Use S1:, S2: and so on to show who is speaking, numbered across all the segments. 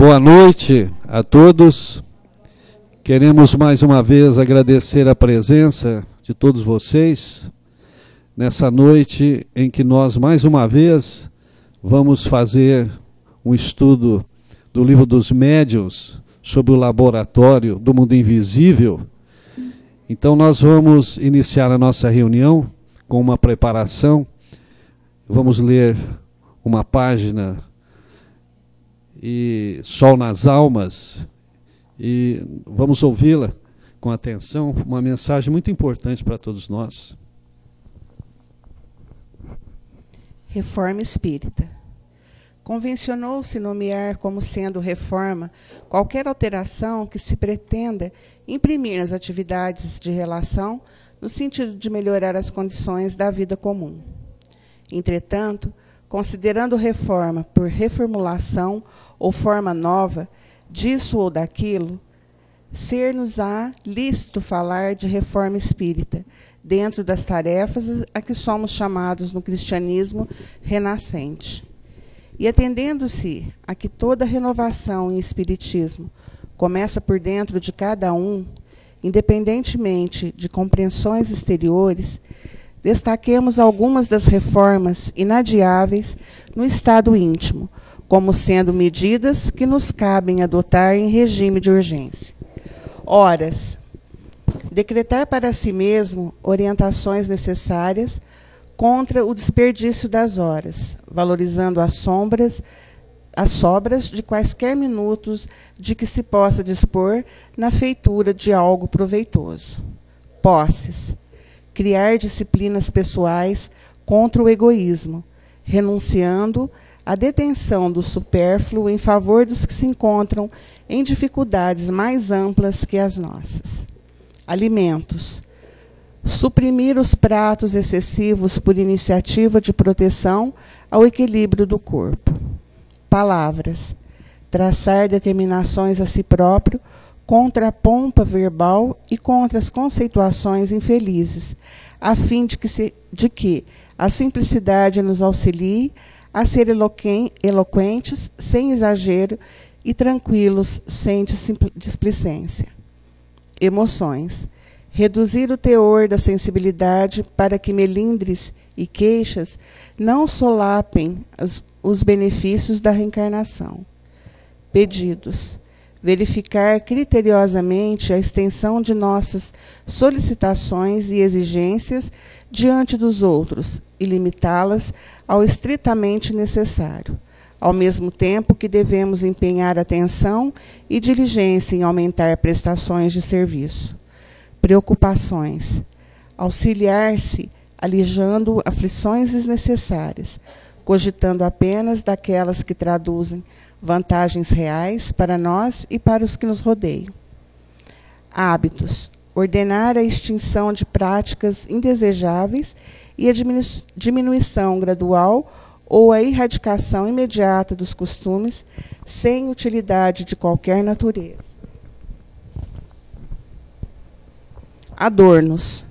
S1: Boa noite a todos. Queremos mais uma vez agradecer a presença de todos vocês nessa noite em que nós mais uma vez vamos fazer um estudo do Livro dos Médiuns sobre o laboratório do mundo invisível. Então nós vamos iniciar a nossa reunião com uma preparação. Vamos ler uma página e Sol nas Almas, e vamos ouvi-la com atenção, uma mensagem muito importante para todos nós.
S2: Reforma Espírita. Convencionou-se nomear como sendo reforma qualquer alteração que se pretenda imprimir nas atividades de relação no sentido de melhorar as condições da vida comum. Entretanto, considerando reforma por reformulação ou forma nova, disso ou daquilo, ser-nos-á lícito falar de reforma espírita, dentro das tarefas a que somos chamados no cristianismo renascente. E atendendo-se a que toda renovação em espiritismo começa por dentro de cada um, independentemente de compreensões exteriores, destaquemos algumas das reformas inadiáveis no estado íntimo, como sendo medidas que nos cabem adotar em regime de urgência. Horas. Decretar para si mesmo orientações necessárias contra o desperdício das horas, valorizando as sobras de quaisquer minutos de que se possa dispor na feitura de algo proveitoso. Posses. Criar disciplinas pessoais contra o egoísmo, renunciando à detenção do supérfluo em favor dos que se encontram em dificuldades mais amplas que as nossas. Alimentos. Suprimir os pratos excessivos por iniciativa de proteção ao equilíbrio do corpo. Palavras. Traçar determinações a si próprio contra a pompa verbal e contra as conceituações infelizes, a fim de que a simplicidade nos auxilie a ser eloquentes sem exagero e tranquilos sem displicência. Emoções. Reduzir o teor da sensibilidade para que melindres e queixas não solapem os benefícios da reencarnação. Pedidos. Verificar criteriosamente a extensão de nossas solicitações e exigências diante dos outros e limitá-las ao estritamente necessário, ao mesmo tempo que devemos empenhar atenção e diligência em aumentar prestações de serviço. Preocupações. Auxiliar-se, alijando aflições desnecessárias, cogitando apenas daquelas que traduzem vantagens reais para nós e para os que nos rodeiam. Hábitos. Ordenar a extinção de práticas indesejáveis e a diminuição gradual ou a erradicação imediata dos costumes sem utilidade de qualquer natureza. Adornos.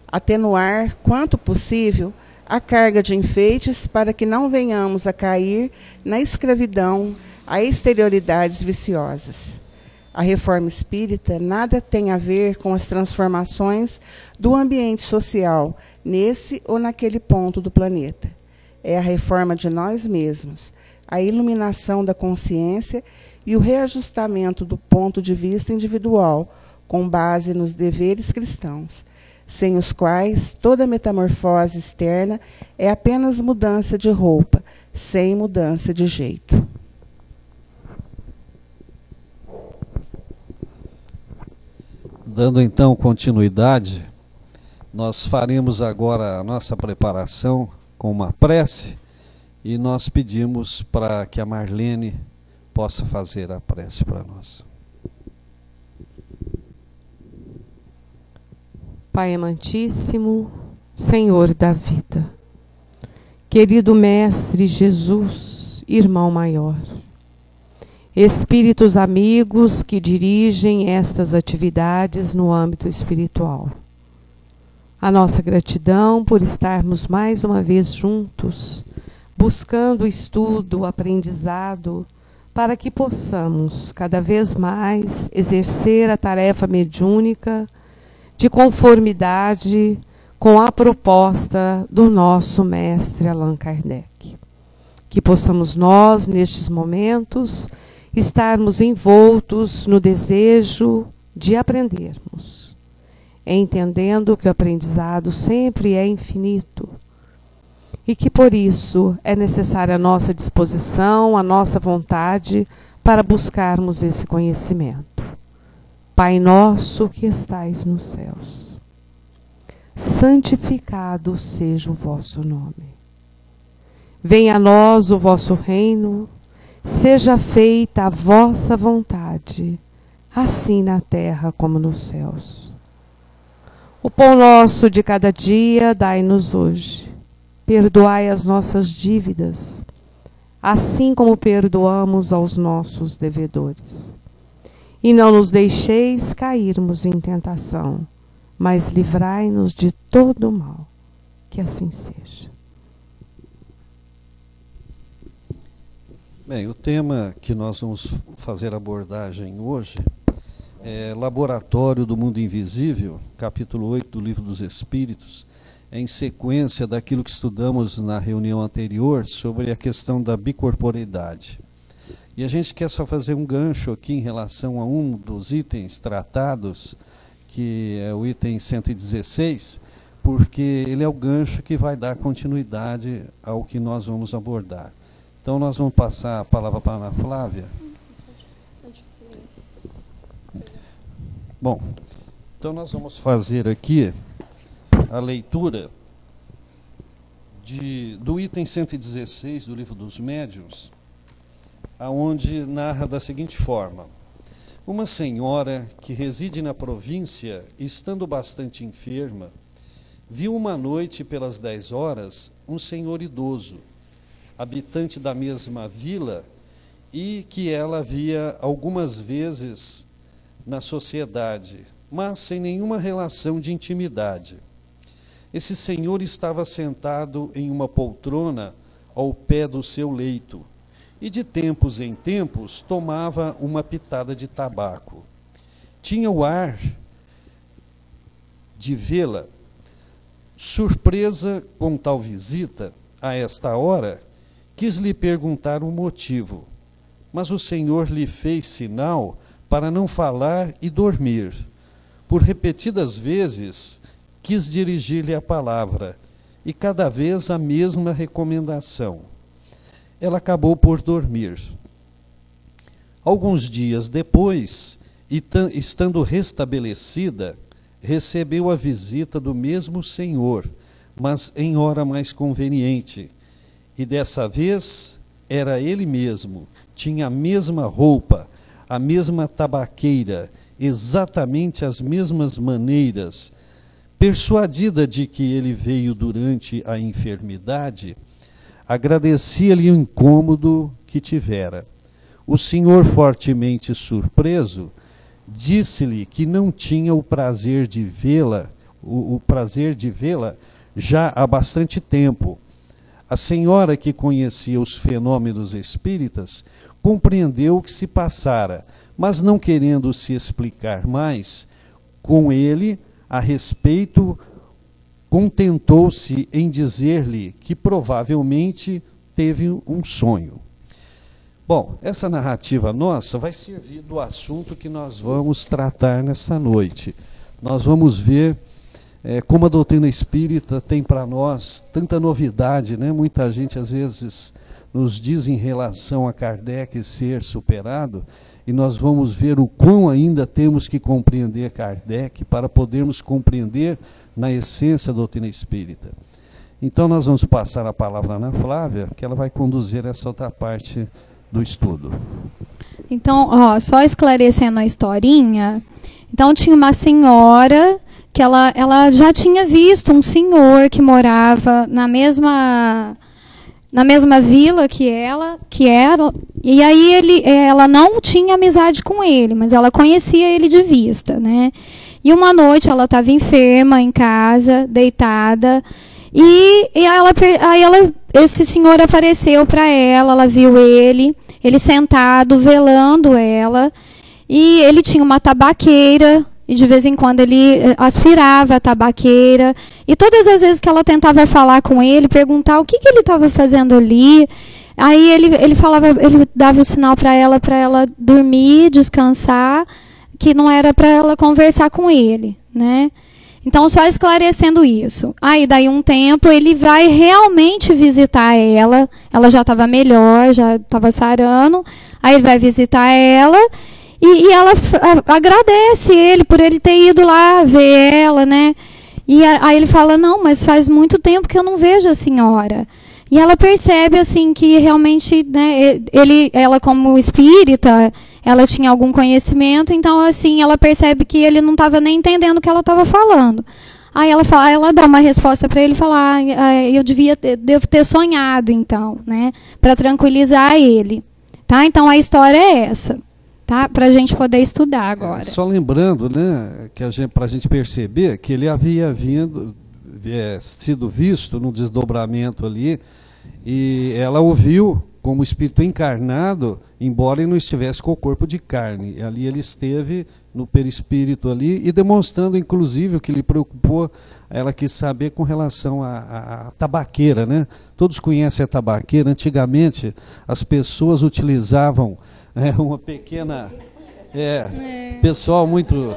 S2: Atenuar, quanto possível, a carga de enfeites para que não venhamos a cair na escravidão a exterioridades viciosas. A reforma espírita nada tem a ver com as transformações do ambiente social nesse ou naquele ponto do planeta. É a reforma de nós mesmos, a iluminação da consciência e o reajustamento do ponto de vista individual, com base nos deveres cristãos, sem os quais toda metamorfose externa é apenas mudança de roupa, sem mudança de jeito.
S1: Dando então continuidade, nós faremos agora a nossa preparação com uma prece e nós pedimos para que a Marlene possa fazer a prece para nós.
S3: Pai amantíssimo, Senhor da vida, querido Mestre Jesus, irmão maior, espíritos amigos que dirigem estas atividades no âmbito espiritual. A nossa gratidão por estarmos mais uma vez juntos, buscando o estudo, o aprendizado, para que possamos cada vez mais exercer a tarefa mediúnica de conformidade com a proposta do nosso mestre Allan Kardec. Que possamos nós, nestes momentos, estarmos envoltos no desejo de aprendermos, entendendo que o aprendizado sempre é infinito e que, por isso, é necessária a nossa disposição, a nossa vontade para buscarmos esse conhecimento. Pai nosso que estais nos céus, santificado seja o vosso nome. Venha a nós o vosso reino, seja feita a vossa vontade, assim na terra como nos céus. O pão nosso de cada dia dai-nos hoje. Perdoai as nossas dívidas, assim como perdoamos aos nossos devedores. E não nos deixeis cairmos em tentação, mas livrai-nos de todo o mal. Que assim seja.
S1: Bem, o tema que nós vamos fazer abordagem hoje é Laboratório do Mundo Invisível, capítulo 8 do Livro dos Espíritos, em sequência daquilo que estudamos na reunião anterior sobre a questão da bicorporeidade. E a gente quer só fazer um gancho aqui em relação a um dos itens tratados, que é o item 116, porque ele é o gancho que vai dar continuidade ao que nós vamos abordar. Então nós vamos passar a palavra para a Ana Flávia. Bom, então nós vamos fazer aqui a leitura do item 116 do Livro dos Médiuns, aonde narra da seguinte forma: uma senhora que reside na província, estando bastante enferma, viu uma noite pelas 10 horas um senhor idoso, habitante da mesma vila, e que ela via algumas vezes na sociedade, mas sem nenhuma relação de intimidade. Esse senhor estava sentado em uma poltrona ao pé do seu leito, e de tempos em tempos tomava uma pitada de tabaco. Tinha o ar de vê-la. Surpresa com tal visita, a esta hora, quis lhe perguntar o motivo, mas o senhor lhe fez sinal para não falar e dormir. Por repetidas vezes, quis dirigir-lhe a palavra, e cada vez a mesma recomendação. Ela acabou por dormir. Alguns dias depois, estando restabelecida, recebeu a visita do mesmo senhor, mas em hora mais conveniente. E dessa vez era ele mesmo, tinha a mesma roupa, a mesma tabaqueira, exatamente as mesmas maneiras. Persuadida de que ele veio durante a enfermidade, agradecia-lhe o incômodo que tivera. O senhor, fortemente surpreso, disse-lhe que não tinha o prazer de vê-la, já há bastante tempo. A senhora, que conhecia os fenômenos espíritas, compreendeu o que se passara, mas não querendo se explicar mais com ele a respeito, contentou-se em dizer-lhe que provavelmente teve um sonho. Bom, essa narrativa nossa vai servir do assunto que nós vamos tratar nessa noite. Nós vamos ver como a doutrina espírita tem para nós tanta novidade, né? Muita gente às vezes nos diz em relação a Kardec ser superado, e nós vamos ver o quão ainda temos que compreender Kardec para podermos compreender na essência a doutrina espírita. Então nós vamos passar a palavra à Ana Flávia, que ela vai conduzir essa outra parte do estudo.
S4: Então, só esclarecendo a historinha, então tinha uma senhora que ela já tinha visto um senhor que morava na mesma vila que era, e aí ela não tinha amizade com ele, mas ela conhecia ele de vista, né? E uma noite ela estava enferma em casa, deitada, e esse senhor apareceu para ela viu ele, ele sentado, velando ela, e ele tinha uma tabaqueira, e de vez em quando ele aspirava a tabaqueira, e todas as vezes que ela tentava falar com ele, perguntar o que ele estava fazendo ali, aí ele falava, ele dava o sinal para ela dormir, descansar, que não era para ela conversar com ele, né? Então, só esclarecendo isso. Aí, daí um tempo, ele vai realmente visitar ela. Ela já estava melhor, já estava sarando. Aí ele vai visitar ela e ela agradece ele por ele ter ido lá ver ela, né? E aí ele fala, não, mas faz muito tempo que eu não vejo a senhora. E ela percebe, assim, que realmente, né, ela como espírita, ela tinha algum conhecimento, então, assim, ela percebe que ele não estava nem entendendo o que ela estava falando. Aí ela dá uma resposta para ele e fala, eu devo ter sonhado, então, né, para tranquilizar ele. Tá? Então, a história é essa, tá? Para a gente poder estudar agora.
S1: Só lembrando, né, para a gente perceber que ele havia sido visto no desdobramento ali, e ela o viu como espírito encarnado, embora ele não estivesse com o corpo de carne. Ali ele esteve no perispírito ali, e demonstrando, inclusive, o que lhe preocupou, ela quis saber com relação à tabaqueira, né? Todos conhecem a tabaqueira. Antigamente, as pessoas utilizavam uma pequena... pessoal muito...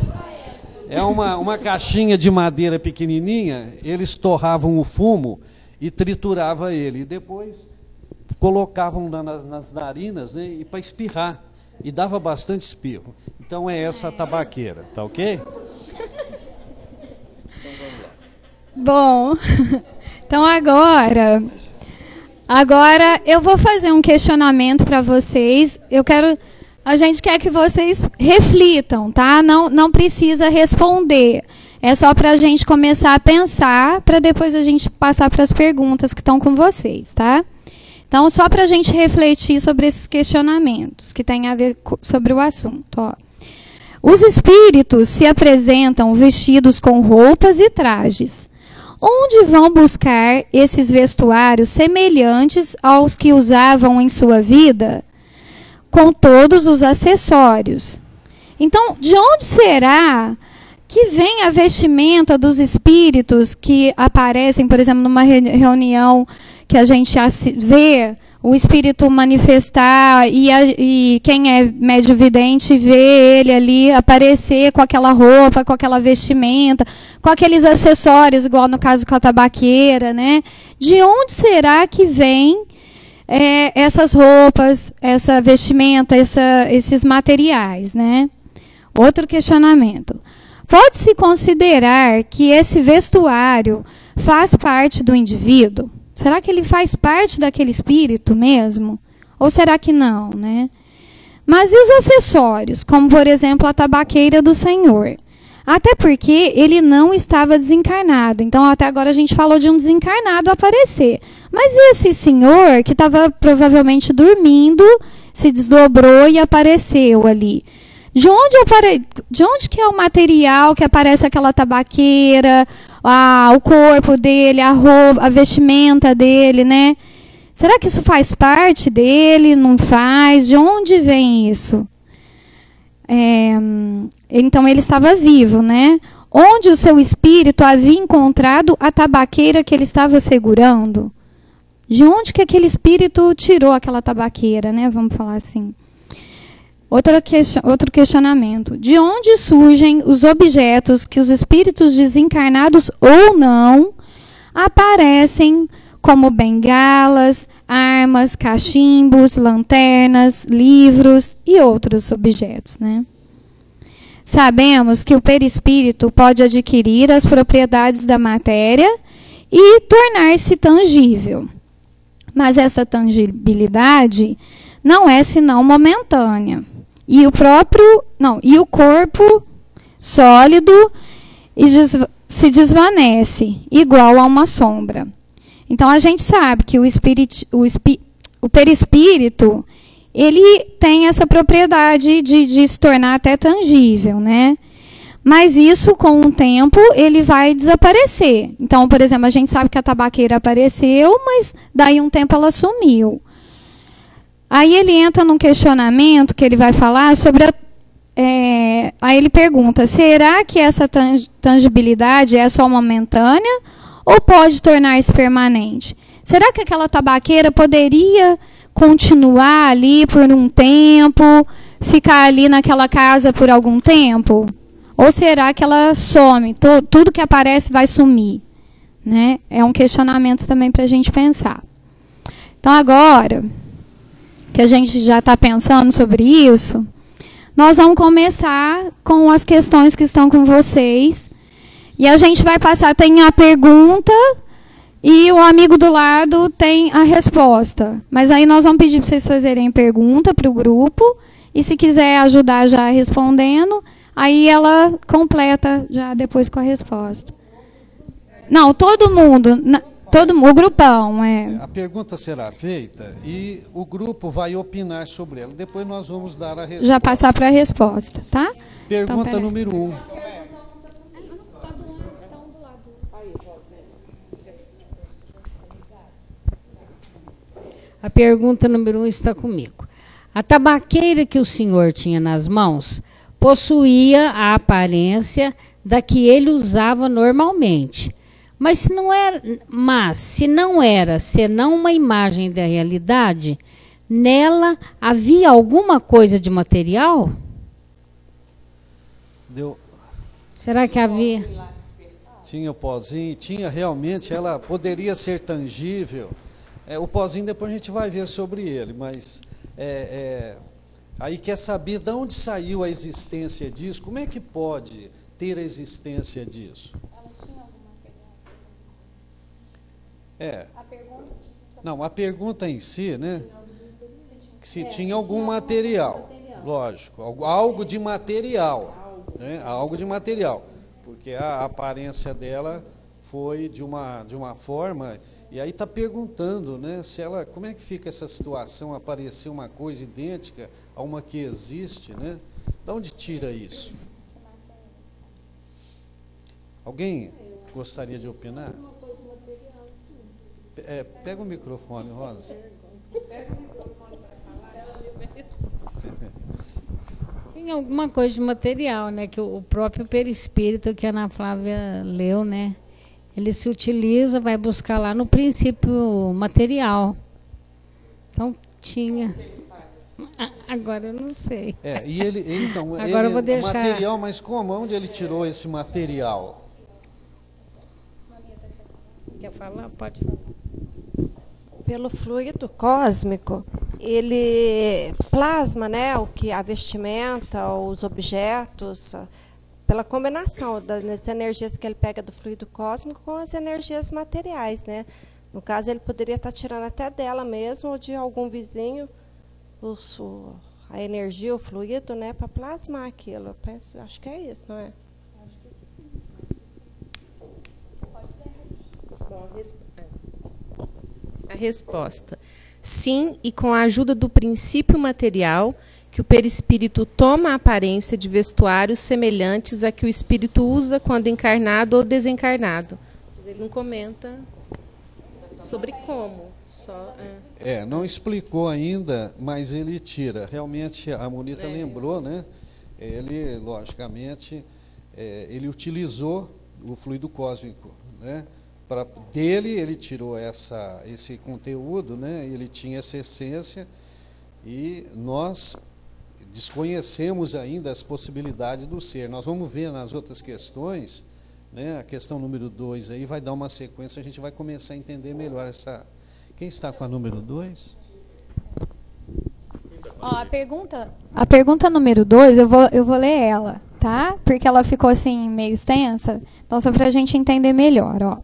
S1: É uma caixinha de madeira pequenininha, eles torravam o fumo e trituravam ele, e depois colocavam nas narinas, né, e para espirrar, e dava bastante espirro. Então é essa a tabaqueira, tá ok?
S4: Bom, então agora eu vou fazer um questionamento para vocês. A gente quer que vocês reflitam, tá? Não precisa responder. É só para a gente começar a pensar, para depois a gente passar para as perguntas que estão com vocês, tá? Então, só para a gente refletir sobre esses questionamentos que têm a ver sobre o assunto. Ó. Os espíritos se apresentam vestidos com roupas e trajes. Onde vão buscar esses vestuários semelhantes aos que usavam em sua vida? Com todos os acessórios. Então, de onde será que vem a vestimenta dos espíritos que aparecem, por exemplo, numa reunião que a gente vê o espírito manifestar e quem é médio vidente vê ele ali aparecer com aquela roupa, com aquela vestimenta, com aqueles acessórios, igual no caso com a tabaqueira, né? De onde será que vem essas roupas, essa vestimenta, esses materiais, né? Outro questionamento. Pode-se considerar que esse vestuário faz parte do indivíduo? Será que ele faz parte daquele espírito mesmo? Ou será que não, né? Mas e os acessórios, como, por exemplo, a tabaqueira do Senhor? Até porque ele não estava desencarnado. Então, até agora a gente falou de um desencarnado aparecer. Mas esse senhor, que estava provavelmente dormindo, se desdobrou e apareceu ali. De onde que é o material que aparece aquela tabaqueira, o corpo dele, a roupa, a vestimenta dele, né? Será que isso faz parte dele? Não faz? De onde vem isso? Então ele estava vivo, né? Onde o seu espírito havia encontrado a tabaqueira que ele estava segurando? De onde que aquele espírito tirou aquela tabaqueira, né? Vamos falar assim. Outro questionamento. De onde surgem os objetos que os espíritos desencarnados ou não aparecem como bengalas, armas, cachimbos, lanternas, livros e outros objetos, né? Sabemos que o perispírito pode adquirir as propriedades da matéria e tornar-se tangível. Mas essa tangibilidade não é senão momentânea. E o corpo sólido se desvanece, igual a uma sombra. Então, a gente sabe que o perispírito, ele tem essa propriedade de se tornar até tangível, né? Mas isso, com o tempo, ele vai desaparecer. Então, por exemplo, a gente sabe que a tabaqueira apareceu, mas daí um tempo ela sumiu. Aí ele entra num questionamento que ele vai falar sobre aí ele pergunta, será que essa tangibilidade é só momentânea ou pode tornar-se permanente? Será que aquela tabaqueira poderia continuar ali por um tempo, ficar ali naquela casa por algum tempo? Ou será que ela some, tudo que aparece vai sumir? Né? É um questionamento também para a gente pensar. Então agora que a gente já está pensando sobre isso, nós vamos começar com as questões que estão com vocês. E a gente vai passar, tem a pergunta e o amigo do lado tem a resposta. Mas aí nós vamos pedir para vocês fazerem pergunta para o grupo. E se quiser ajudar já respondendo, aí ela completa já depois com a resposta. Não, todo mundo, o grupão.
S1: A pergunta será feita e o grupo vai opinar sobre ela. Depois nós vamos dar a resposta.
S4: Já passar para a resposta, tá?
S1: Pergunta
S4: então,
S1: número 1.
S5: A pergunta número 1 está comigo. A tabaqueira que o senhor tinha nas mãos possuía a aparência da que ele usava normalmente. Mas se não era senão uma imagem da realidade, nela havia alguma coisa de material? Será que havia?
S1: Tinha o pozinho, tinha realmente, ela poderia ser tangível. O pozinho depois a gente vai ver sobre ele, mas aí quer saber de onde saiu a existência disso, como é que pode ter a existência disso? Não, a pergunta em si, né? Se tinha algum material, lógico, algo de material, né? Algo de material, porque a aparência dela foi de uma forma, e aí está perguntando, né? Se ela, como é que fica essa situação, aparecer uma coisa idêntica a uma que existe, né? De onde tira isso? Alguém gostaria de opinar? Pega o microfone, Rosa.
S5: Tinha alguma coisa de material, né? Que o próprio perispírito que a Ana Flávia leu, né? Ele se utiliza, vai buscar lá no princípio material. Então, tinha. Agora eu não sei.
S1: E então,
S5: agora eu vou deixar.
S1: Material, mas como? Onde ele tirou esse material?
S5: Quer falar? Pode falar.
S6: Pelo fluido cósmico, ele plasma, né, a vestimenta, os objetos, pela combinação das energias que ele pega do fluido cósmico com as energias materiais, né? No caso, ele poderia estar tirando até dela mesmo ou de algum vizinho a energia, o fluido, né, para plasmar aquilo. Eu penso, acho que é isso, não é?
S7: A resposta: sim, e com a ajuda do princípio material, que o perispírito toma a aparência de vestuários semelhantes a que o espírito usa quando encarnado ou desencarnado. Ele não comenta sobre como.
S1: Não explicou ainda, mas ele tira. Realmente, a Monita lembrou, né? Ele, logicamente, ele utilizou o fluido cósmico, né? Dele ele tirou esse conteúdo, né? Ele tinha essa essência e nós desconhecemos ainda as possibilidades do ser. Nós vamos ver nas outras questões, né? A questão número 2 aí vai dar uma sequência, a gente vai começar a entender melhor essa. Quem está com a número 2?
S4: A pergunta número 2, eu vou ler ela, tá? Porque ela ficou assim meio extensa, então só para a gente entender melhor, ó.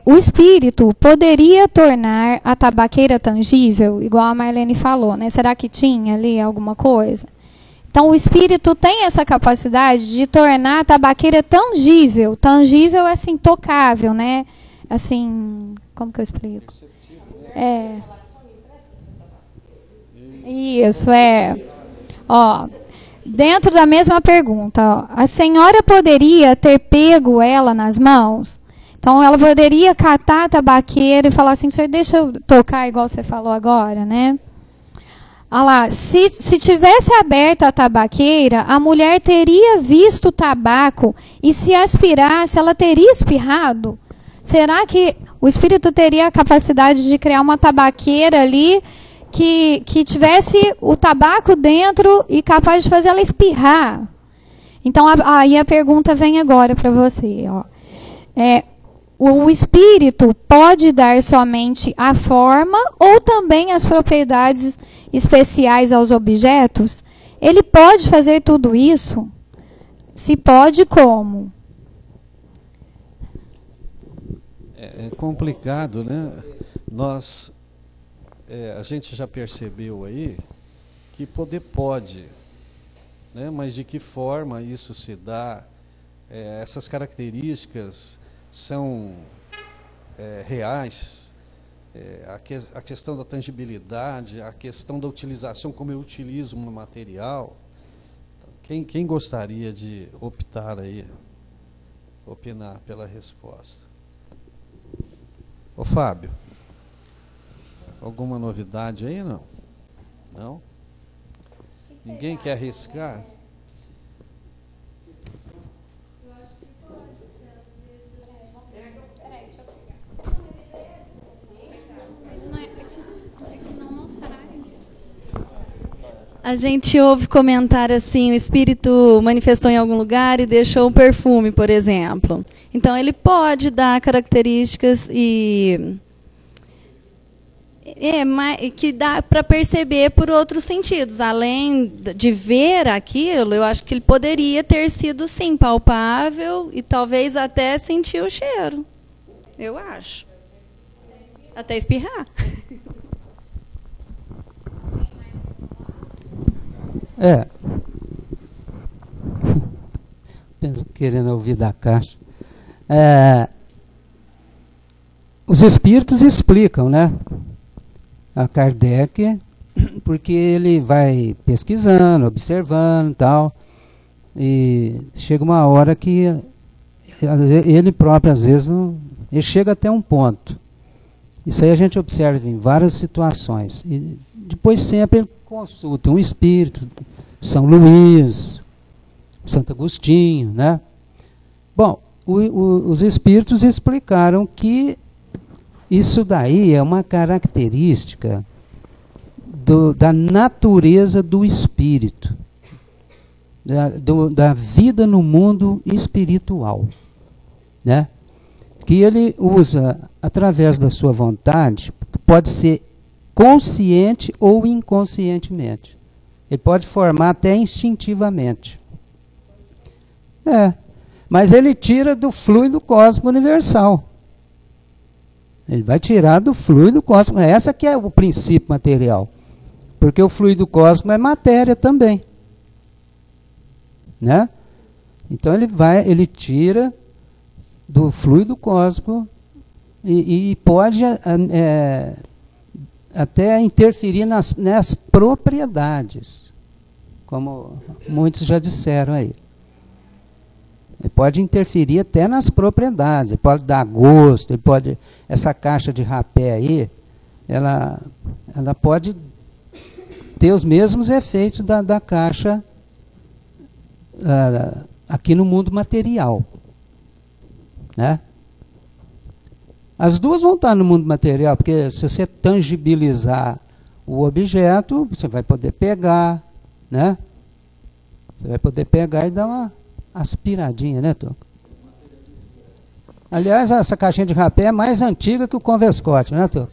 S4: O espírito poderia tornar a tabaqueira tangível, igual a Marlene falou, né? Será que tinha ali alguma coisa? Então, o espírito tem essa capacidade de tornar a tabaqueira tangível. Tangível é assim, tocável, né? Assim, como que eu explico? Isso, Ó, dentro da mesma pergunta, ó, a senhora poderia ter pego ela nas mãos? Então, Então, ela poderia catar a tabaqueira e falar assim, senhor, deixa eu tocar igual você falou agora, né? Olha lá, se tivesse aberto a tabaqueira, a mulher teria visto o tabaco e se aspirasse, ela teria espirrado? Será que o espírito teria a capacidade de criar uma tabaqueira ali que tivesse o tabaco dentro e capaz de fazer ela espirrar? Então, aí a pergunta vem agora para você. Ó. O espírito pode dar somente a forma ou também as propriedades especiais aos objetos? Ele pode fazer tudo isso? Se pode, como?
S1: É complicado, né? A gente já percebeu aí que poder pode, né? Mas de que forma isso se dá? Essas características são reais? A questão da tangibilidade, a questão da utilização, como eu utilizo um material. Quem gostaria de optar aí, opinar pela resposta? Ô Fábio, alguma novidade aí, não? Não? Ninguém quer arriscar?
S8: A gente ouve comentar assim, o espírito manifestou em algum lugar e deixou um perfume, por exemplo. Então, ele pode dar características que dá para perceber por outros sentidos. Além de ver aquilo, eu acho que ele poderia ter sido, sim, palpável e talvez até sentir o cheiro. Eu acho. Até espirrar.
S9: Querendo ouvir da caixa. Os espíritos explicam, né? A Kardec, porque ele vai pesquisando, observando e tal, e chega uma hora que ele próprio, às vezes, ele chega até um ponto. Isso aí a gente observa em várias situações. E depois sempre ele consulta um espírito, São Luís, Santo Agostinho, né? Bom, os espíritos explicaram que isso daí é uma característica da natureza do espírito, da vida no mundo espiritual, né? Que ele usa através da sua vontade, pode ser consciente ou inconscientemente. Ele pode formar até instintivamente. Mas ele tira do fluido cósmico universal. Ele vai tirar do fluido cósmico. Essa que é o princípio material. Porque o fluido cósmico é matéria também. Né? Então ele tira do fluido cósmico e pode até interferir nas propriedades, como muitos já disseram aí. Ele pode interferir até nas propriedades, ele pode dar gosto, essa caixa de rapé aí, ela pode ter os mesmos efeitos da caixa aqui no mundo material. Né? As duas vão estar no mundo material, porque se você tangibilizar o objeto, você vai poder pegar, né? Você vai poder pegar e dar uma aspiradinha, né, Toco? Aliás, essa caixinha de rapé é mais antiga que o Convescote, né, Toco?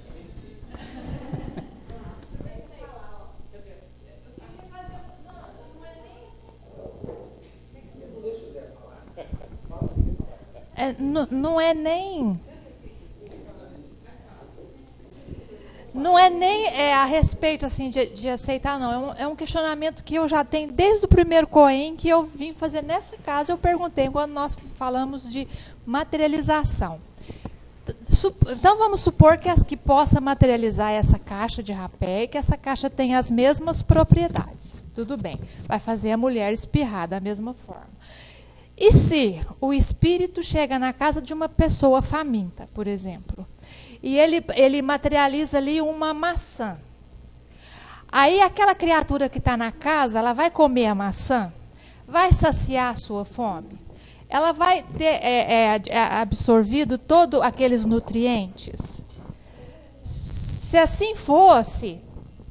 S10: Não é nem a respeito assim de aceitar, não. É um questionamento que eu já tenho desde o primeiro COEM que eu vim fazer nessa casa. Eu perguntei quando nós falamos de materialização. Então vamos supor que possa materializar essa caixa de rapé e que essa caixa tenha as mesmas propriedades. Tudo bem, vai fazer a mulher espirrar da mesma forma. E se o espírito chega na casa de uma pessoa faminta, por exemplo, e ele materializa ali uma maçã. Aí aquela criatura que está na casa, ela vai comer a maçã, vai saciar a sua fome, ela vai ter absorvido todos aqueles nutrientes. Se assim fosse,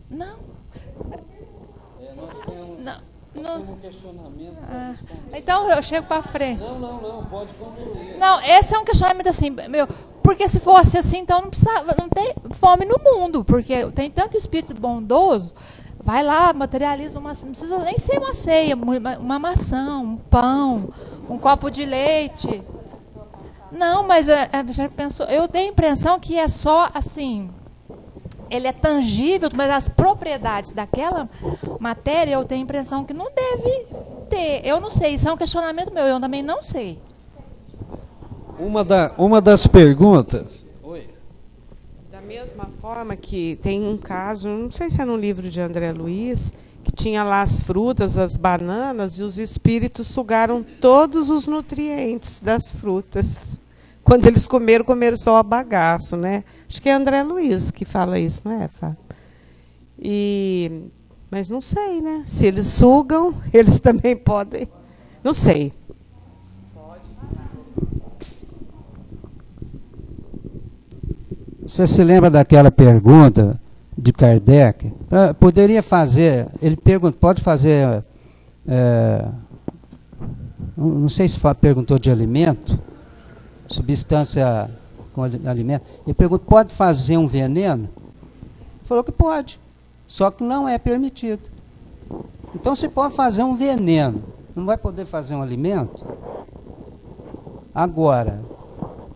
S10: não. Não. Então eu chego para frente.
S1: Não, pode concluir.
S10: Não, esse é um questionamento assim, meu, porque se fosse assim, então não tem fome no mundo, porque tem tanto espírito bondoso, vai lá, materializa uma, não precisa nem ser uma ceia, uma maçã, um pão, um copo de leite. Não, mas já pensou, eu tenho a impressão que é só assim, ele é tangível, mas as propriedades daquela matéria, eu tenho a impressão que não deve ter. Eu não sei, isso é um questionamento meu, eu também não sei.
S1: Uma das perguntas... Oi.
S11: Da mesma forma que tem um caso, não sei se é no livro de André Luiz, que tinha lá as frutas, as bananas, e os espíritos sugaram todos os nutrientes das frutas. Quando eles comeram só a bagaço, né? Acho que é André Luiz que fala isso, não é, Fábio? Mas não sei, né? Se eles sugam, eles também podem. Não sei.
S9: Você se lembra daquela pergunta de Kardec? Poderia fazer, ele pergunta, pode fazer, não sei se perguntou de alimento, substância com alimento. Ele pergunta, pode fazer um veneno? Ele falou que pode, só que não é permitido. Então, se pode fazer um veneno, não vai poder fazer um alimento? Agora,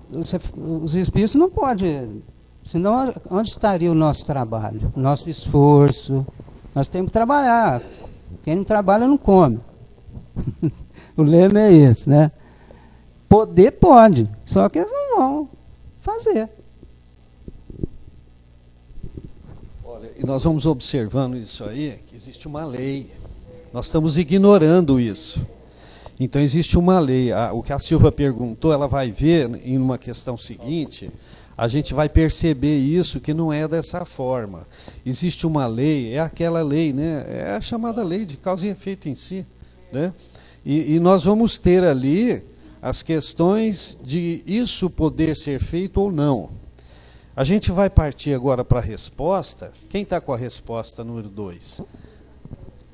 S9: os espíritos não podem, senão onde estaria o nosso trabalho, o nosso esforço? Nós temos que trabalhar. Quem não trabalha não come. O lema é esse, né? Poder pode, só que eles não vão fazer.
S1: Olha, e nós vamos observando isso aí, que existe uma lei. Nós estamos ignorando isso. Então existe uma lei. O que a Silva perguntou, ela vai ver em uma questão seguinte, a gente vai perceber isso, que não é dessa forma. Existe uma lei, é aquela lei, né? É a chamada lei de causa e efeito em si, né? E nós vamos ter ali as questões de isso poder ser feito ou não. A gente vai partir agora para a resposta. Quem está com a resposta número 2?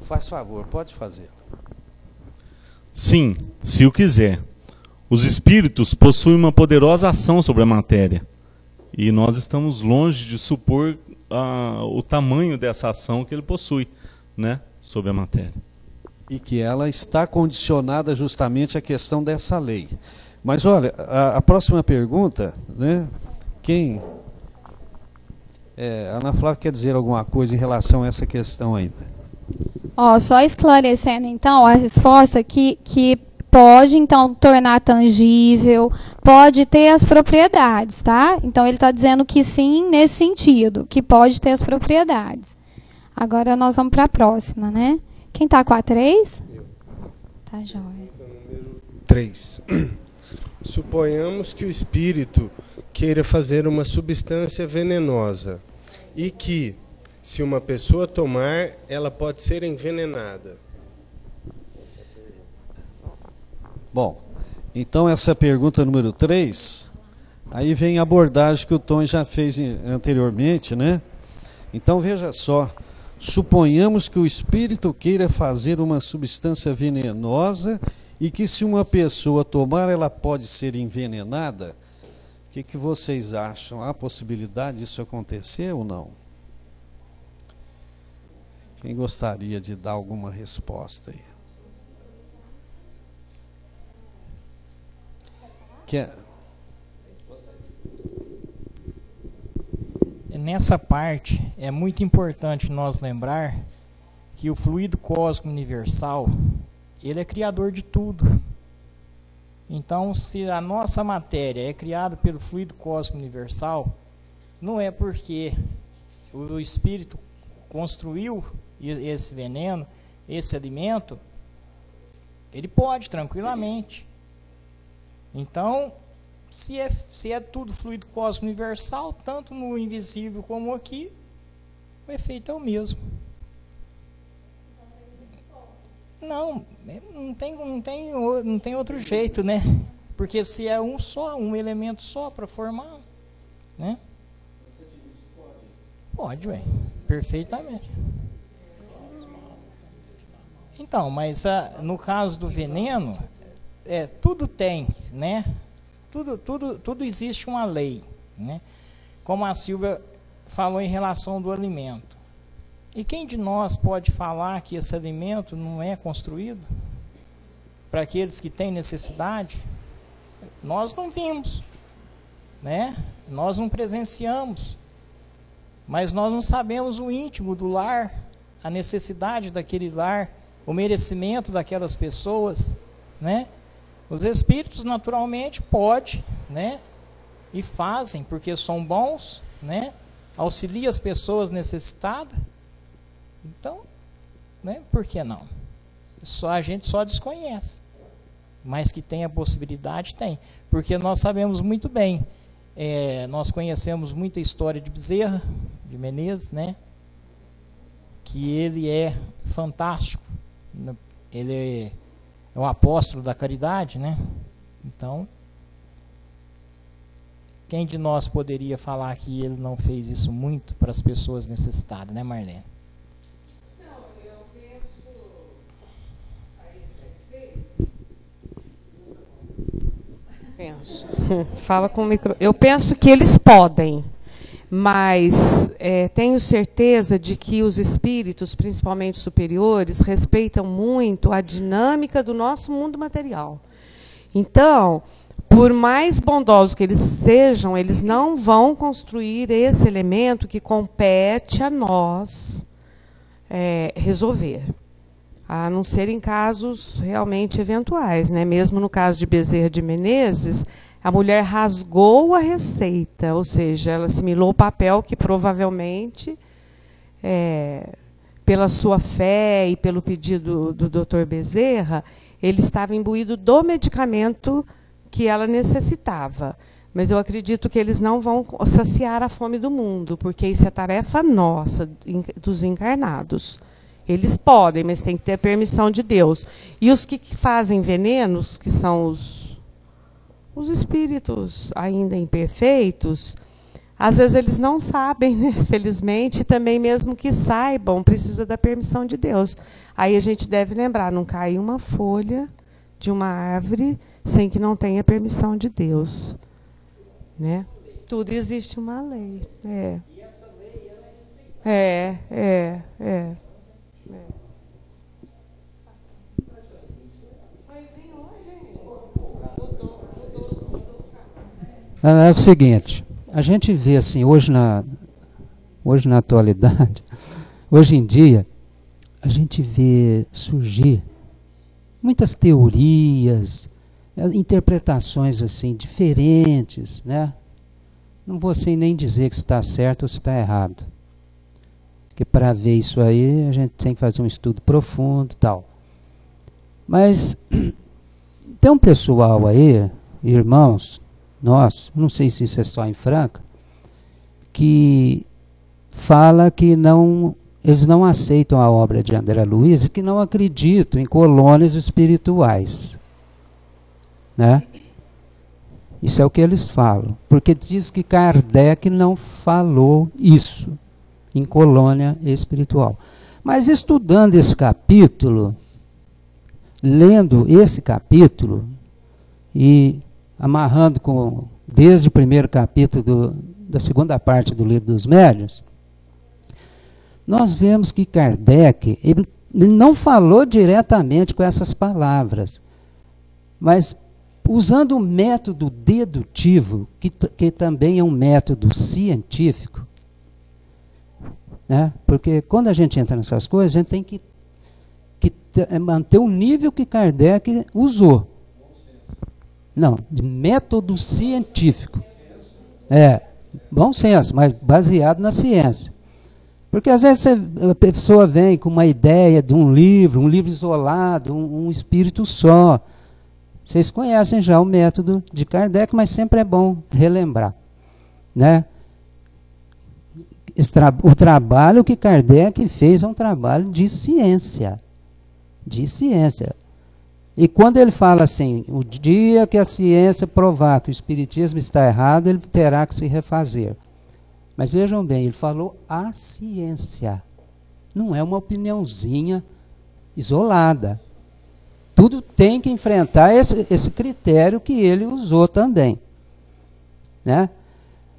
S1: Faz favor, pode fazer.
S12: Sim, se o quiser. Os espíritos possuem uma poderosa ação sobre a matéria. E nós estamos longe de supor o tamanho dessa ação que ele possui, né, sobre a matéria.
S1: E que ela está condicionada justamente à questão dessa lei. Mas olha, a próxima pergunta, né? Quem? A Ana Flávia quer dizer alguma coisa em relação a essa questão ainda?
S4: Só esclarecendo então a resposta que pode então tornar tangível, pode ter as propriedades, tá? Então ele está dizendo que sim nesse sentido, que pode ter as propriedades. Agora nós vamos para a próxima, né? Quem está com a 3? Tá, joia.
S13: Número 3. Suponhamos que o espírito queira fazer uma substância venenosa e que, se uma pessoa tomar, ela pode ser envenenada.
S1: Bom, então essa pergunta número 3, aí vem a abordagem que o Tom já fez anteriormente, né? Então veja só, suponhamos que o espírito queira fazer uma substância venenosa e que se uma pessoa tomar, ela pode ser envenenada. O que vocês acham? Há possibilidade disso acontecer ou não? Quem gostaria de dar alguma resposta aí?
S14: Nessa parte, é muito importante nós lembrar que o fluido cósmico universal, ele é criador de tudo. Então, se a nossa matéria é criada pelo fluido cósmico universal, não é porque o espírito construiu esse veneno, esse alimento, Ele pode, tranquilamente. Então, se é tudo fluido cósmico universal, tanto no invisível como aqui, o efeito é o mesmo. Não tem outro jeito, né? Porque se é um só, um elemento só para formar, né? Pode, ué, perfeitamente. Então, mas no caso do veneno, tudo tem, né? Tudo existe uma lei, né? Como a Silvia falou em relação do alimento. E quem de nós pode falar que esse alimento não é construído para aqueles que têm necessidade? Nós não vimos, né? Nós não presenciamos, mas nós não sabemos o íntimo do lar, a necessidade daquele lar, o merecimento daquelas pessoas, né? Os espíritos naturalmente podem, né? E fazem porque são bons, né? Auxiliam as pessoas necessitadas. Então, né? Por que não? A gente só desconhece. Mas que tem a possibilidade, tem. Porque nós sabemos muito bem, nós conhecemos muita história de Bezerra, de Menezes, né? Que ele é fantástico. Ele é o apóstolo da caridade, né? Então, quem de nós poderia falar que ele não fez isso muito para as pessoas necessitadas, né, Marlene?
S3: Penso. Fala com o micro. Eu penso que eles podem, mas tenho certeza de que os espíritos, principalmente superiores, respeitam muito a dinâmica do nosso mundo material. Então, por mais bondosos que eles sejam, eles não vão construir esse elemento que compete a nós resolver. A não ser em casos realmente eventuais, né? Mesmo no caso de Bezerra de Menezes, a mulher rasgou a receita, ou seja, ela assimilou o papel que provavelmente, pela sua fé e pelo pedido do Dr. Bezerra, ele estava imbuído do medicamento que ela necessitava. Mas eu acredito que eles não vão saciar a fome do mundo, porque isso é tarefa nossa, dos encarnados. Eles podem, mas tem que ter a permissão de Deus. E os que fazem venenos, que são os espíritos ainda imperfeitos, às vezes eles não sabem, né? Felizmente, e também mesmo que saibam, precisa da permissão de Deus. Aí a gente deve lembrar, não cai uma folha de uma árvore sem que não tenha permissão de Deus, né? Tudo existe uma lei. E essa lei, ela é respeitada.
S9: É o seguinte, a gente vê assim, hoje na atualidade, hoje em dia, a gente vê surgir muitas teorias, interpretações assim diferentes, né? Não vou sem nem dizer que está certo ou se está errado. Porque para ver isso aí, a gente tem que fazer um estudo profundo e tal. Mas tem um pessoal aí, irmãos, nós, não sei se isso é só em Franca, que fala que eles não aceitam a obra de André Luiz e que não acreditam em colônias espirituais. Né? Isso é o que eles falam. Porque diz que Kardec não falou isso em colônia espiritual. Mas estudando esse capítulo, lendo esse capítulo e amarrando desde o primeiro capítulo da segunda parte do Livro dos Médiuns, nós vemos que Kardec ele não falou diretamente com essas palavras, mas usando o método dedutivo, que também é um método científico, né? Porque quando a gente entra nessas coisas, a gente tem que manter o nível que Kardec usou. Não, de método científico. Bom senso, mas baseado na ciência. Porque às vezes a pessoa vem com uma ideia de um livro isolado, um espírito só. Vocês conhecem já o método de Kardec, mas sempre é bom relembrar, né? O trabalho que Kardec fez é um trabalho de ciência. De ciência. E quando ele fala assim, o dia que a ciência provar que o espiritismo está errado, ele terá que se refazer. Mas vejam bem, ele falou a ciência. Não é uma opiniãozinha isolada. Tudo tem que enfrentar esse critério que ele usou também, né?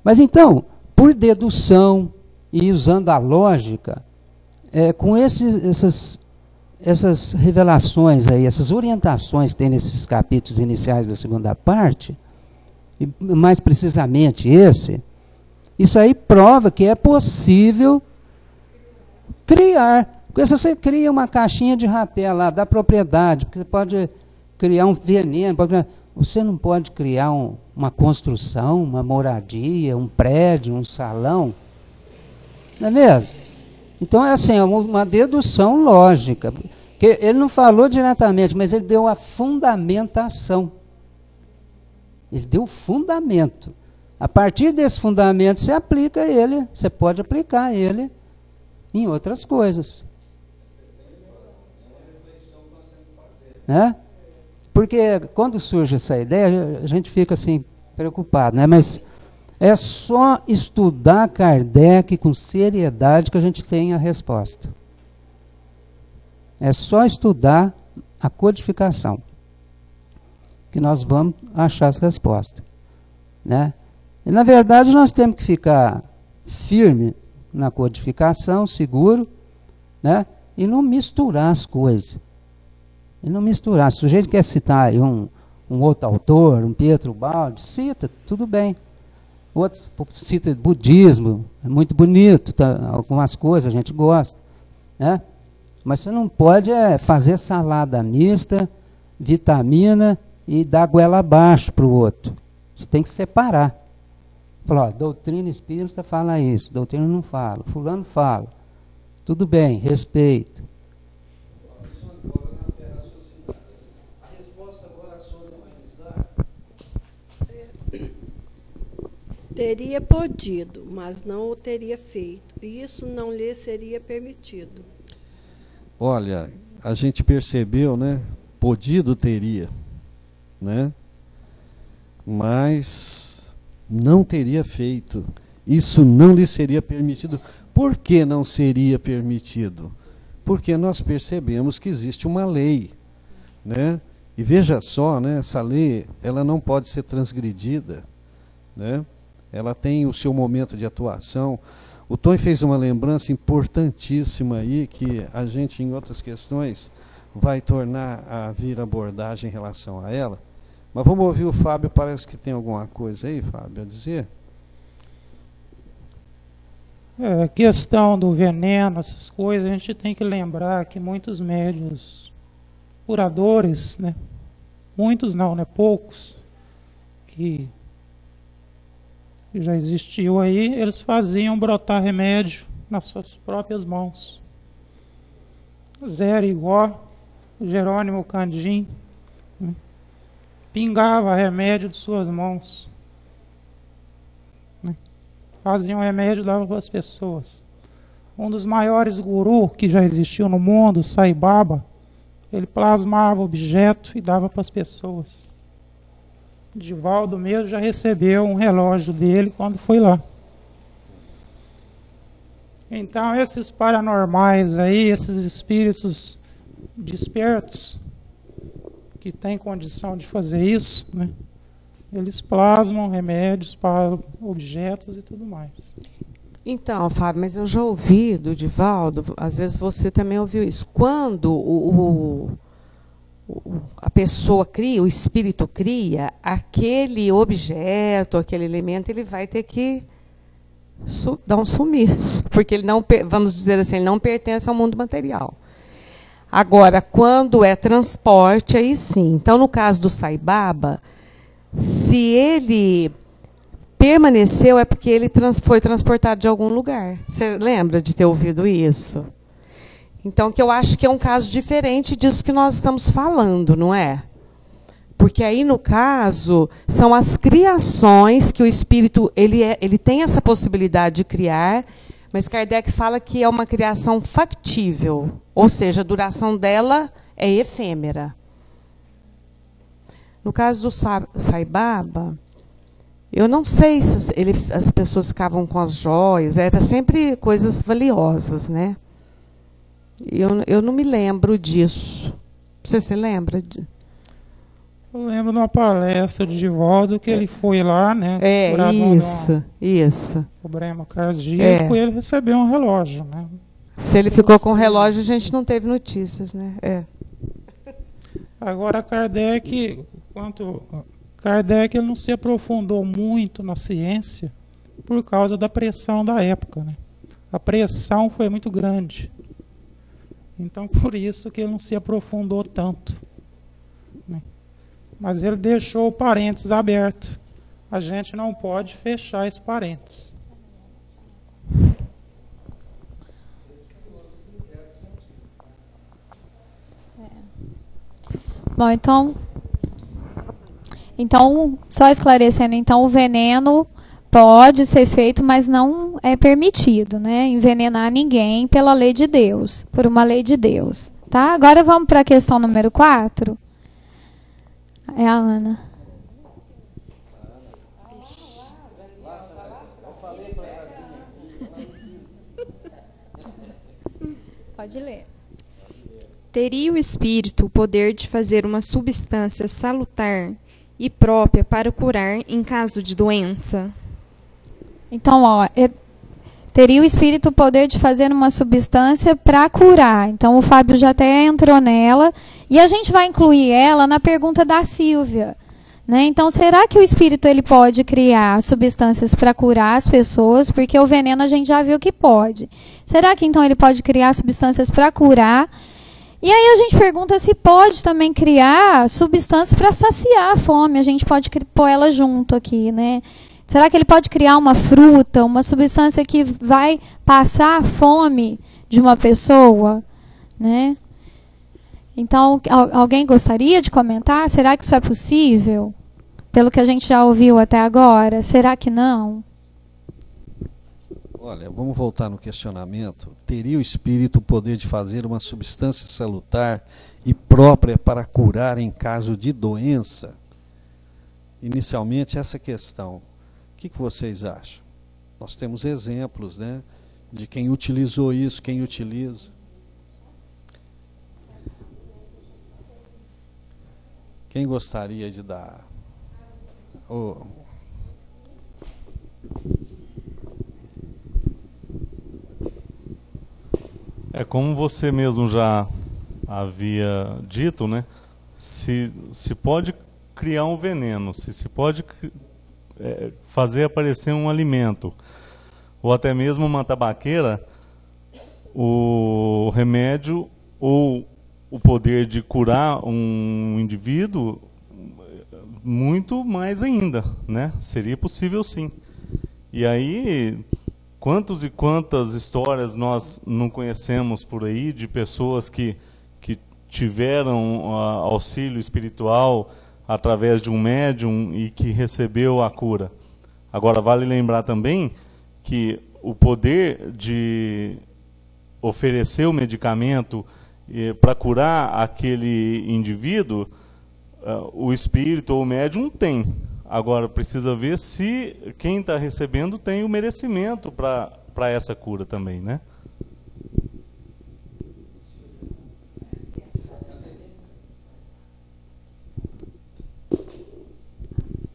S9: Mas então, por dedução e usando a lógica, com essas revelações aí, essas orientações que tem nesses capítulos iniciais da segunda parte, e mais precisamente isso aí prova que é possível criar. Porque se você cria uma caixinha de rapé lá da propriedade, porque você pode criar um veneno, você não pode criar uma construção, uma moradia, um prédio, um salão. Não é mesmo? Então é assim, é uma dedução lógica. Que ele não falou diretamente, mas ele deu a fundamentação. Ele deu o fundamento. A partir desse fundamento você aplica ele, você pode aplicar ele em outras coisas. Né? Porque quando surge essa ideia, a gente fica assim, preocupado, né? Mas é só estudar Kardec com seriedade que a gente tem a resposta. É só estudar a codificação que nós vamos achar as respostas, né? E na verdade nós temos que ficar firme na codificação, seguro, né? E não misturar as coisas. E não misturar. Se o sujeito quer citar aí um outro autor, um Pietro Baldi, cita, tudo bem. Outro cita budismo, é muito bonito, tá, algumas coisas a gente gosta, né? Mas você não pode fazer salada mista, vitamina e dar goela abaixo para o outro. Você tem que separar. Falar, doutrina espírita fala isso, doutrina não fala, fulano fala. Tudo bem, respeito.
S15: Teria podido, mas não o teria feito. E isso não lhe seria permitido.
S1: Olha, a gente percebeu, né? Podido teria, né? Mas não teria feito. Isso não lhe seria permitido. Por que não seria permitido? Porque nós percebemos que existe uma lei, né? E veja só, né? Essa lei, ela não pode ser transgredida, né? Ela tem o seu momento de atuação. O Tom fez uma lembrança importantíssima aí, que a gente, em outras questões, vai tornar a vir abordagem em relação a ela. Mas vamos ouvir o Fábio, parece que tem alguma coisa aí, Fábio, a dizer?
S16: A questão do veneno, essas coisas, a gente tem que lembrar que muitos médiuns curadores, né? Muitos não, né? Poucos, que já existiu aí, eles faziam brotar remédio nas suas próprias mãos. Zé Arigó, Jerônimo Candim, né? Pingava remédio de suas mãos, né? Faziam remédio e davam para as pessoas. Um dos maiores gurus que já existiu no mundo, Sai Baba, ele plasmava objeto e dava para as pessoas. Divaldo mesmo já recebeu um relógio dele quando foi lá. Então esses paranormais aí, esses espíritos despertos, que têm condição de fazer isso, né? Eles plasmam remédios para objetos e tudo mais.
S3: Então, Fábio, mas eu já ouvi do Divaldo, às vezes você também ouviu isso. Quando a pessoa cria, o espírito cria, aquele objeto, aquele elemento, ele vai ter que dar um sumiço, porque ele não, vamos dizer assim, ele não pertence ao mundo material. Agora, quando é transporte, aí sim. Então, no caso do Sai Baba, se ele permaneceu é porque ele foi transportado de algum lugar. Você lembra de ter ouvido isso? Então, que eu acho que é um caso diferente disso que nós estamos falando, não é? Porque aí, no caso, são as criações que o espírito ele tem essa possibilidade de criar, mas Kardec fala que é uma criação factível, ou seja, a duração dela é efêmera. No caso do Sai Baba, eu não sei se as pessoas ficavam com as joias, era sempre coisas valiosas, né? Eu não me lembro disso. Você se lembra?
S16: Eu lembro de uma palestra de Divaldo que ele foi lá, né?
S3: Isso.
S16: Problema cardíaco, e ele recebeu um relógio, né?
S3: Se ele ficou com o relógio, a gente não teve notícias, né?
S16: Agora, Kardec ele não se aprofundou muito na ciência por causa da pressão da época, né? A pressão foi muito grande. Então, por isso que ele não se aprofundou tanto, né? Mas ele deixou o parênteses aberto. A gente não pode fechar esse parênteses.
S4: Bom, então, só esclarecendo, então, o veneno pode ser feito, mas não é permitido, né? Envenenar ninguém pela lei de Deus, por uma lei de Deus, tá? Agora vamos para a questão número 4. É a Ana. Pode ler.
S17: Teria o espírito o poder de fazer uma substância salutar e própria para curar em caso de doença?
S4: Então, teria o espírito o poder de fazer uma substância para curar. Então, o Fábio já até entrou nela. E a gente vai incluir ela na pergunta da Silvia, né? Então, será que o espírito ele pode criar substâncias para curar as pessoas? Porque o veneno a gente já viu que pode. Será que, então, ele pode criar substâncias para curar? E aí a gente pergunta se pode também criar substâncias para saciar a fome. A gente pode pôr ela junto aqui, né? Será que ele pode criar uma fruta, uma substância que vai passar a fome de uma pessoa, né? Então, alguém gostaria de comentar? Será que isso é possível? Pelo que a gente já ouviu até agora, será que não?
S1: Olha, vamos voltar no questionamento. Teria o espírito o poder de fazer uma substância salutar e própria para curar em caso de doença? Inicialmente, essa questão. O que vocês acham? Nós temos exemplos, né, de quem utilizou isso, quem utiliza. Quem gostaria de dar?
S12: É como você mesmo já havia dito, né? Se pode criar um veneno, se pode fazer aparecer um alimento, ou até mesmo uma tabaqueira, o remédio ou o poder de curar um indivíduo, muito mais ainda, né? Seria possível sim. E aí, quantos e quantas histórias nós não conhecemos por aí de pessoas que tiveram auxílio espiritual através de um médium e que recebeu a cura. Agora, vale lembrar também que o poder de oferecer o medicamento para curar aquele indivíduo, o espírito ou o médium tem. Agora, precisa ver se quem está recebendo tem o merecimento para essa cura também, né?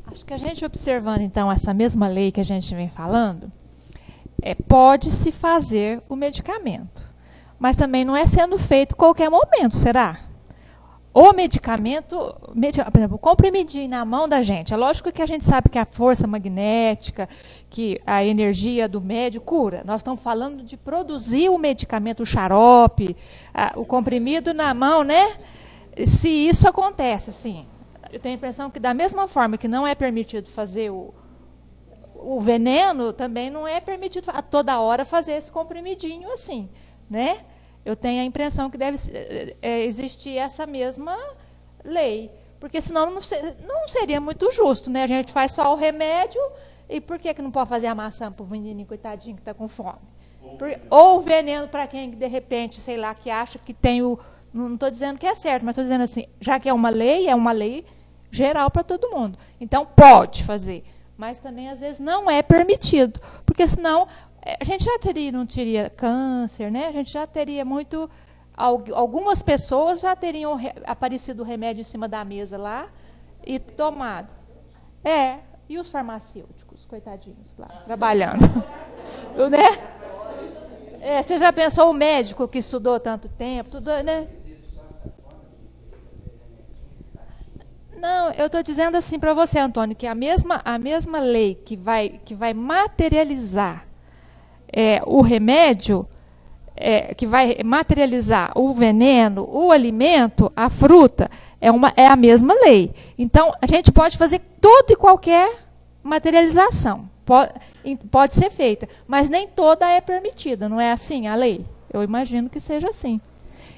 S10: Acho que a gente observando, então, essa mesma lei que a gente vem falando, pode-se fazer o medicamento, mas também não é sendo feito em qualquer momento, será? O medicamento, por exemplo, o comprimidinho na mão da gente, é lógico que a gente sabe que a força magnética, que a energia do médio cura. Nós estamos falando de produzir o medicamento, o xarope, o comprimido na mão, né? Se isso acontece, sim. Eu tenho a impressão que da mesma forma que não é permitido fazer o o veneno também não é permitido a toda hora fazer esse comprimidinho assim, né? Eu tenho a impressão que deve existir essa mesma lei, porque senão não seria muito justo, né? A gente faz só o remédio, e por que não pode fazer a maçã para o menininho coitadinho que está com fome? Ou o veneno para quem, de repente, sei lá, que acha que tem o... Não estou dizendo que é certo, mas estou dizendo assim, já que é uma lei geral para todo mundo. Então, pode fazer, mas também, às vezes, não é permitido, porque senão a gente já não teria câncer, né? A gente já teria muito... Algumas pessoas já teriam aparecido o remédio em cima da mesa lá e tomado. E os farmacêuticos, coitadinhos lá, trabalhando. Né? Você já pensou o médico que estudou tanto tempo, tudo, né? Não, eu estou dizendo assim para você, Antônio, que a mesma lei que vai materializar o remédio, que vai materializar o veneno, o alimento, a fruta, é a mesma lei. Então, a gente pode fazer toda e qualquer materialização. Pode ser feita, mas nem toda é permitida, não é assim a lei? Eu imagino que seja assim.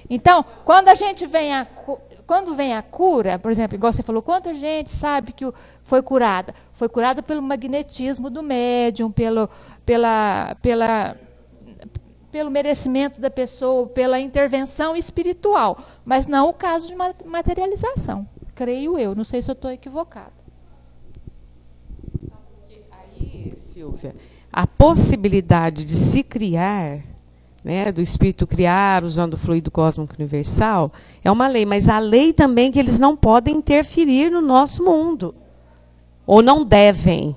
S10: Então, quando vem a cura, por exemplo, igual você falou, quanta gente sabe que foi curada? Foi curada pelo magnetismo do médium, pelo merecimento da pessoa, pela intervenção espiritual, mas não o caso de materialização, creio eu. Não sei se eu estou equivocada.
S11: Aí, Silvia, a possibilidade de se criar, né, do espírito criar usando o fluido cósmico universal, é uma lei, mas a lei também que eles não podem interferir no nosso mundo, ou não devem.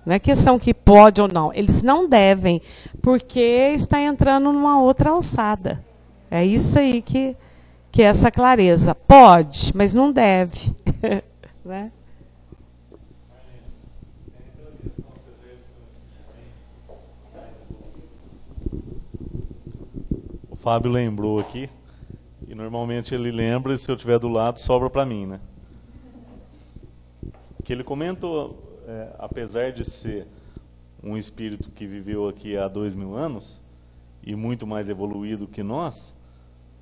S11: Não é questão que pode ou não. Eles não devem, porque está entrando numa outra alçada. É isso aí que é essa clareza. Pode, mas não deve. Né?
S12: O Fábio lembrou aqui, e normalmente ele lembra, e se eu estiver do lado, sobra para mim, né? Que ele comentou... apesar de ser um espírito que viveu aqui há 2000 anos e muito mais evoluído que nós,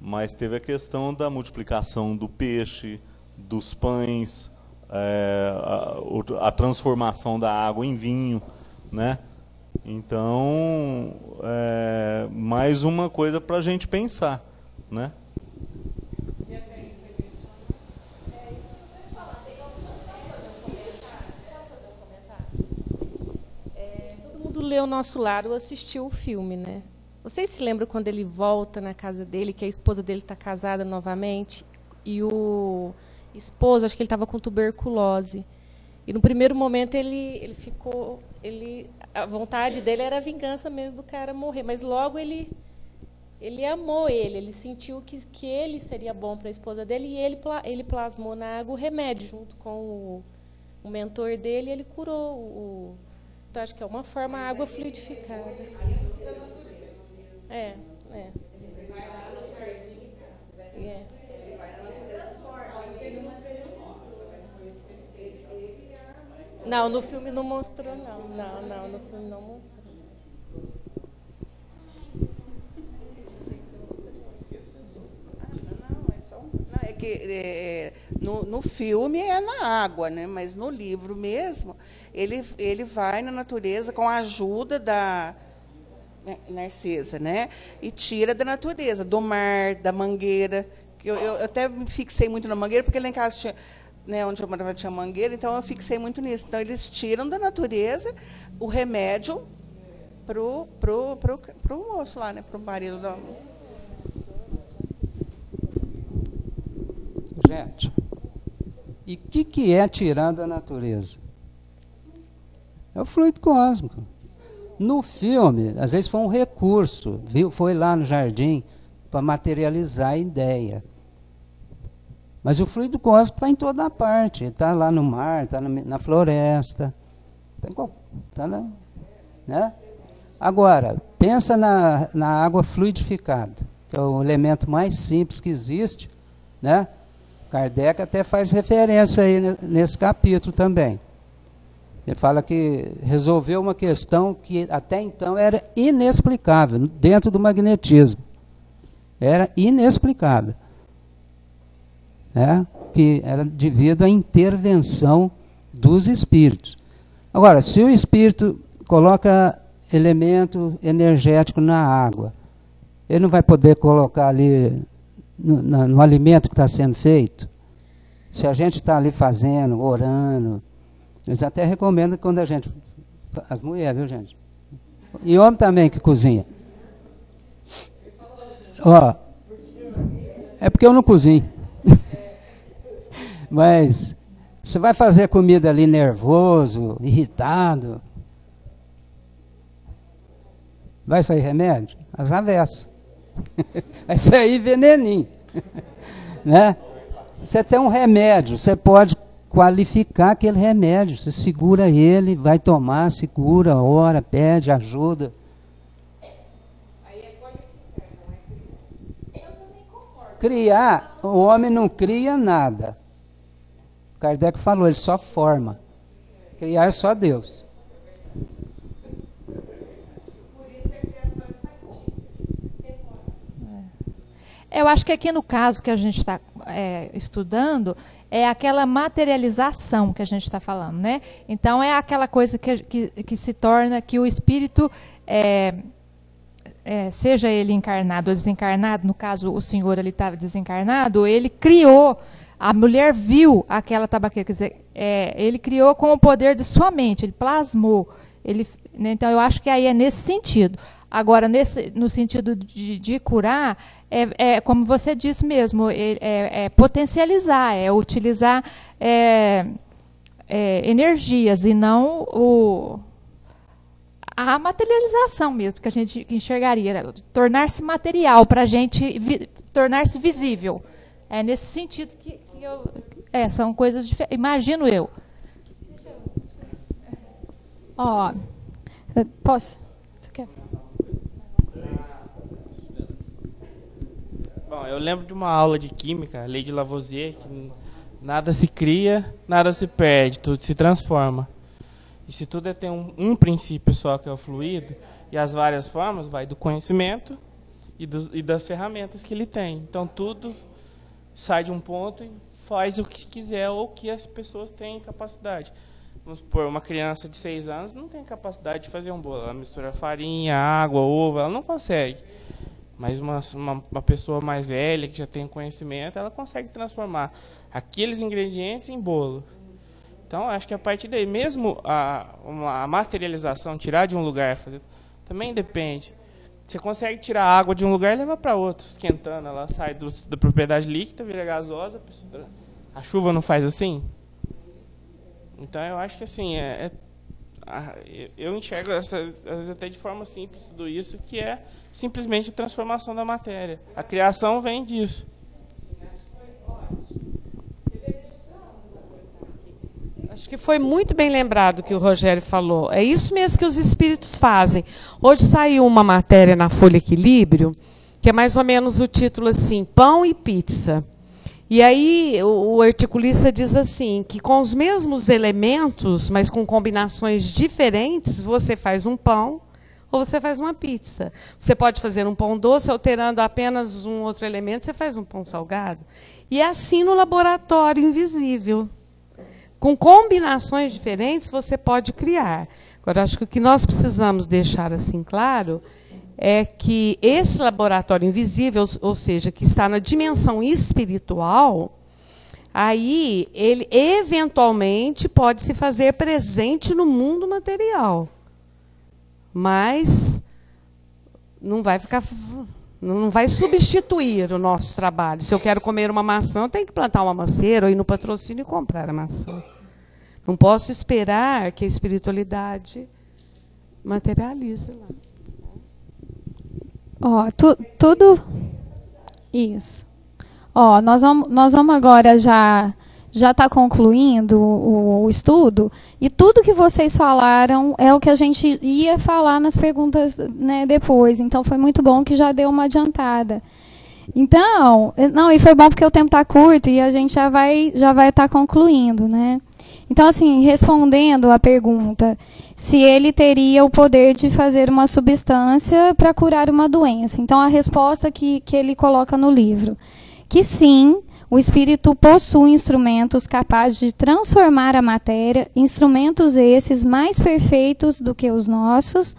S12: mas teve a questão da multiplicação do peixe, dos pães, a transformação da água em vinho, né? Então, mais uma coisa para a gente pensar, né?
S7: Leu Nosso Lar ou assistiu o filme, né? Vocês se lembram quando ele volta na casa dele, que a esposa dele está casada novamente, e o esposo, acho que ele estava com tuberculose. E no primeiro momento ele ficou... a vontade dele era a vingança mesmo do cara morrer, mas logo ele amou ele sentiu que ele seria bom para a esposa dele, e ele plasmou na água o remédio junto com o mentor dele, e ele curou Então, acho que é uma forma água fluidificada. Não, no filme não mostrou, não. Não, no filme não mostrou.
S2: É que no filme é na água, né? Mas no livro mesmo, ele vai na natureza com a ajuda da Narcisa, né? E tira da natureza, do mar, da mangueira. Eu até me fixei muito na mangueira, porque lá em casa tinha, né, onde eu morava tinha mangueira, então eu fixei muito nisso. Então eles tiram da natureza o remédio pro moço lá, né? Pro marido da...
S9: Gente, e o que é tirar da natureza? É o fluido cósmico. No filme, às vezes foi um recurso, foi lá no jardim para materializar a ideia. Mas o fluido cósmico está em toda parte. Está lá no mar, está na floresta. Está lá, né? Agora, pensa na água fluidificada, que é o elemento mais simples que existe, né? Kardec até faz referência aí nesse capítulo também. Ele fala que resolveu uma questão que até então era inexplicável dentro do magnetismo. Era inexplicável. Que era devido à intervenção dos espíritos. Agora, se o espírito coloca elemento energético na água, ele não vai poder colocar ali no alimento que está sendo feito? Se a gente está ali fazendo, orando, eles até recomendam que quando a gente... As mulheres, viu, gente? E homem também que cozinha. Ó, é porque eu não cozinho. Mas você vai fazer comida ali nervoso, irritado, vai sair remédio? As avessas. Vai sair veneninho. Né? Você tem um remédio, você pode qualificar aquele remédio. Você segura ele, vai tomar, segura, ora, pede, ajuda. Criar, o homem não cria nada. Kardec falou, ele só forma. Criar é só Deus.
S10: Eu acho que aqui no caso que a gente está estudando, é aquela materialização que a gente está falando, né? Então, é aquela coisa que se torna que o espírito, seja ele encarnado ou desencarnado, no caso o senhor ele estava desencarnado, ele criou, a mulher viu aquela tabaqueira, quer dizer, ele criou com o poder de sua mente, ele plasmou. Né? Então, eu acho que aí é nesse sentido. Agora, no sentido de curar, como você disse mesmo, potencializar, utilizar energias e não a materialização mesmo, que a gente enxergaria, tornar-se material, para a gente tornar-se visível. É nesse sentido que são coisas diferentes, imagino eu.
S4: Ó, posso? Você quer?
S18: Bom, eu lembro de uma aula de química, lei de Lavoisier, que nada se cria, nada se perde, tudo se transforma. E se tudo tem um princípio só, que é o fluido, e as várias formas, vai do conhecimento e das ferramentas que ele tem. Então tudo sai de um ponto e faz o que quiser ou o que as pessoas têm capacidade. Vamos supor, uma criança de 6 anos não tem capacidade de fazer um bolo. Ela mistura farinha, água, ovo, ela não consegue. Mas uma pessoa mais velha, que já tem conhecimento, ela consegue transformar aqueles ingredientes em bolo. Então, acho que a partir daí, mesmo a materialização, tirar de um lugar, fazer, também depende. Você consegue tirar a água de um lugar e levar para outro, esquentando, ela sai da propriedade líquida, vira gasosa. A chuva não faz assim? Então, eu acho que assim, eu enxergo, às vezes até de forma simples, tudo isso, que é simplesmente a transformação da matéria. A criação vem disso.
S11: Acho que foi muito bem lembrado o que o Rogério falou. É isso mesmo que os espíritos fazem. Hoje saiu uma matéria na Folha Equilíbrio, que é mais ou menos o título assim, Pão e Pizza. E aí o articulista diz assim, que com os mesmos elementos, mas com combinações diferentes, você faz um pão ou você faz uma pizza. Você pode fazer um pão doce, alterando apenas um outro elemento, você faz um pão salgado. E é assim no laboratório invisível. Com combinações diferentes, você pode criar. Agora, acho que o que nós precisamos deixar assim claro é que esse laboratório invisível, ou seja, que está na dimensão espiritual, aí ele eventualmente pode se fazer presente no mundo material. Mas não vai substituir o nosso trabalho. Se eu quero comer uma maçã, eu tenho que plantar uma macieira ou ir no patrocínio e comprar a maçã. Não posso esperar que a espiritualidade materialize lá.
S4: Ó, tudo isso. Ó, nós vamos agora já está concluindo o estudo, e tudo que vocês falaram é o que a gente ia falar nas perguntas, né, depois. Então, foi muito bom que já deu uma adiantada. Então, e foi bom porque o tempo está curto e a gente já vai estar concluindo, né? Então, assim, respondendo à pergunta, se ele teria o poder de fazer uma substância para curar uma doença. Então, a resposta que ele coloca no livro, que sim, o espírito possui instrumentos capazes de transformar a matéria, instrumentos esses mais perfeitos do que os nossos,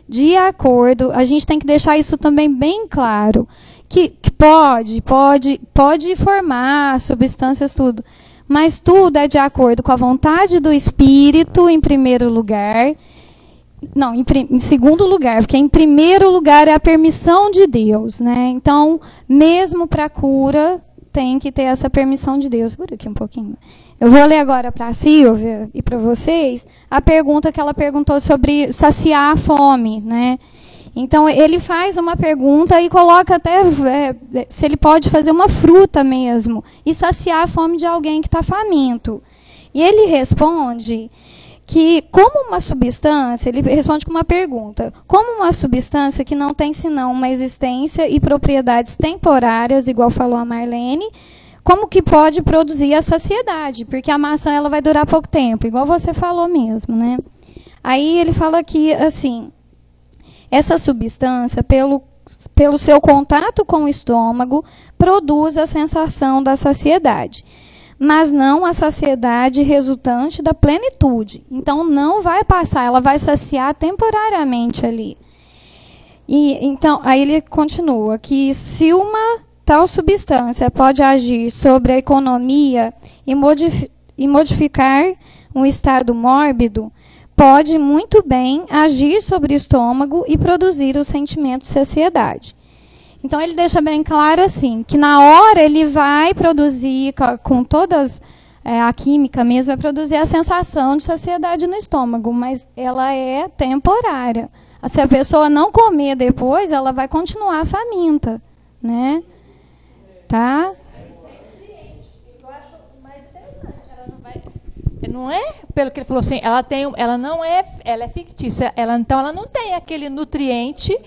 S4: de acordo, a gente tem que deixar isso também bem claro, que pode formar substâncias, tudo, mas tudo é de acordo com a vontade do espírito, em primeiro lugar. Não, em segundo lugar, porque em primeiro lugar é a permissão de Deus, né? Então, mesmo para a cura, tem que ter essa permissão de Deus. Segura aqui um pouquinho. Eu vou ler agora para a Silvia e para vocês a pergunta que ela perguntou sobre saciar a fome, né? Então, ele faz uma pergunta e coloca até se ele pode fazer uma fruta mesmo e saciar a fome de alguém que está faminto. E ele responde que, como uma substância, ele responde com uma pergunta, como uma substância que não tem senão uma existência e propriedades temporárias, igual falou a Marlene, como que pode produzir a saciedade? Porque a maçã ela vai durar pouco tempo, igual você falou mesmo, né? Aí ele fala que, assim, essa substância, pelo seu contato com o estômago, produz a sensação da saciedade, mas não a saciedade resultante da plenitude. Então, não vai passar, ela vai saciar temporariamente ali. E então, aí ele continua que se uma tal substância pode agir sobre a economia e modificar um estado mórbido, pode muito bem agir sobre o estômago e produzir o sentimento de saciedade. Então, ele deixa bem claro assim, que na hora ele vai produzir, com todas a química mesmo, vai produzir a sensação de saciedade no estômago, mas ela é temporária. Se a pessoa não comer depois, ela vai continuar faminta, né? Tá?
S10: Não é, pelo que ele falou assim, ela é fictícia, então ela não tem aquele nutriente,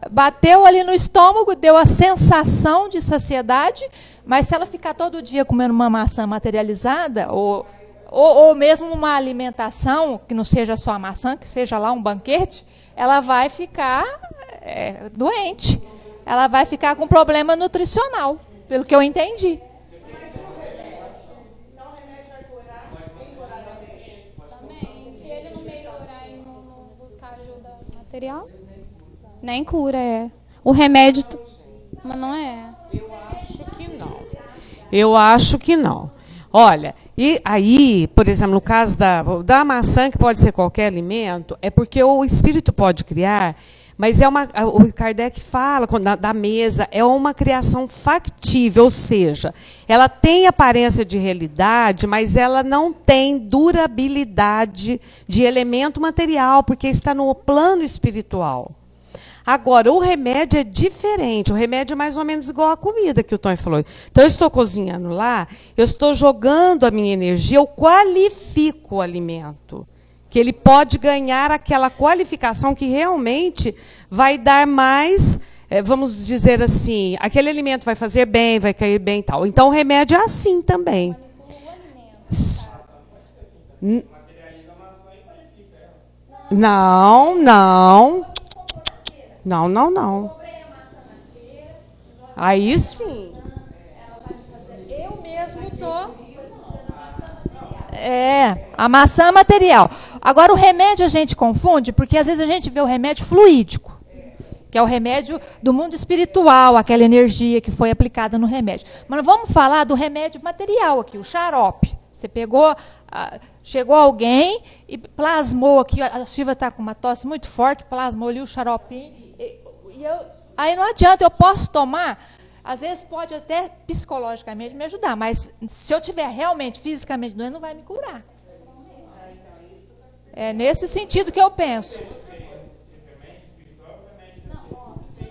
S10: bateu ali no estômago, deu a sensação de saciedade, mas se ela ficar todo dia comendo uma maçã materializada, ou mesmo uma alimentação, que não seja só a maçã, que seja lá um banquete, ela vai ficar doente, ela vai ficar com problema nutricional, pelo que eu entendi.
S4: Material? Nem cura, O remédio, mas não é.
S11: Eu acho que não. Olha, e aí, por exemplo, no caso da maçã, que pode ser qualquer alimento, é porque o espírito pode criar, mas o Kardec fala da mesa, é uma criação factível, ou seja, ela tem aparência de realidade, mas ela não tem durabilidade de elemento material, porque está no plano espiritual. Agora, o remédio é diferente. O remédio é mais ou menos igual à comida que o Tony falou. Então, eu estou cozinhando lá, eu estou jogando a minha energia, eu qualifico o alimento. Que ele pode ganhar aquela qualificação que realmente vai dar mais, vamos dizer assim, aquele alimento vai fazer bem, vai cair bem e tal. Então, o remédio é assim também. Não. Aí sim.
S10: Eu mesmo tô. A maçã material. Agora, o remédio a gente confunde, porque às vezes a gente vê o remédio fluídico, que é o remédio do mundo espiritual, aquela energia que foi aplicada no remédio. Mas vamos falar do remédio material aqui, o xarope. Você pegou, chegou alguém e plasmou aqui, a Silvia está com uma tosse muito forte, plasmou ali o xaropinho. Aí não adianta, eu posso tomar, às vezes pode até psicologicamente me ajudar, mas se eu tiver realmente fisicamente doente, não vai me curar. É nesse sentido que eu penso.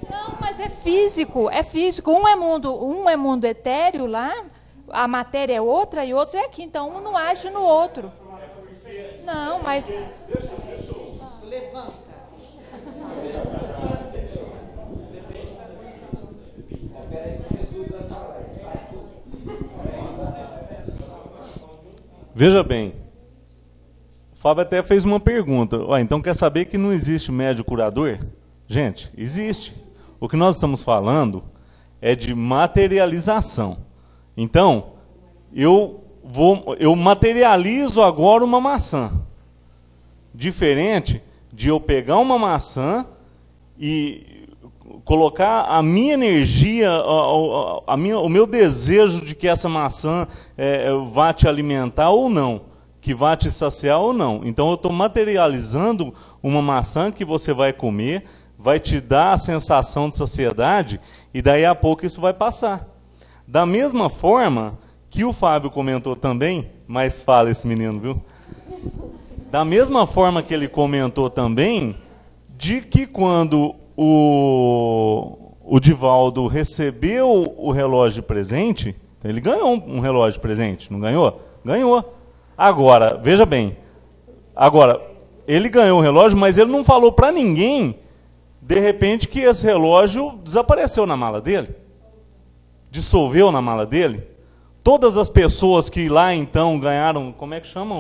S10: Não, mas é físico. Um é mundo etéreo lá, a matéria é outra e outra é aqui, então um não age no outro. Não, mas... Levanta.
S12: Veja bem, Fábio até fez uma pergunta. Então quer saber que não existe médium curador? Gente, existe. O que nós estamos falando é de materialização. Então, eu materializo agora uma maçã. Diferente de eu pegar uma maçã e colocar a minha energia, o meu desejo de que essa maçã vá te alimentar ou não, que vá te saciar ou não. Então eu estou materializando uma maçã que você vai comer, vai te dar a sensação de saciedade, e daí a pouco isso vai passar. Da mesma forma que o Fábio comentou também, mas fala esse menino, viu? Da mesma forma que ele comentou também, de que quando o Divaldo recebeu o relógio de presente, ele ganhou um relógio de presente, não ganhou? Ganhou. Agora, veja bem, ele ganhou o relógio, mas ele não falou para ninguém, de repente, que esse relógio desapareceu na mala dele, dissolveu na mala dele. Todas as pessoas que lá então ganharam, como é que chama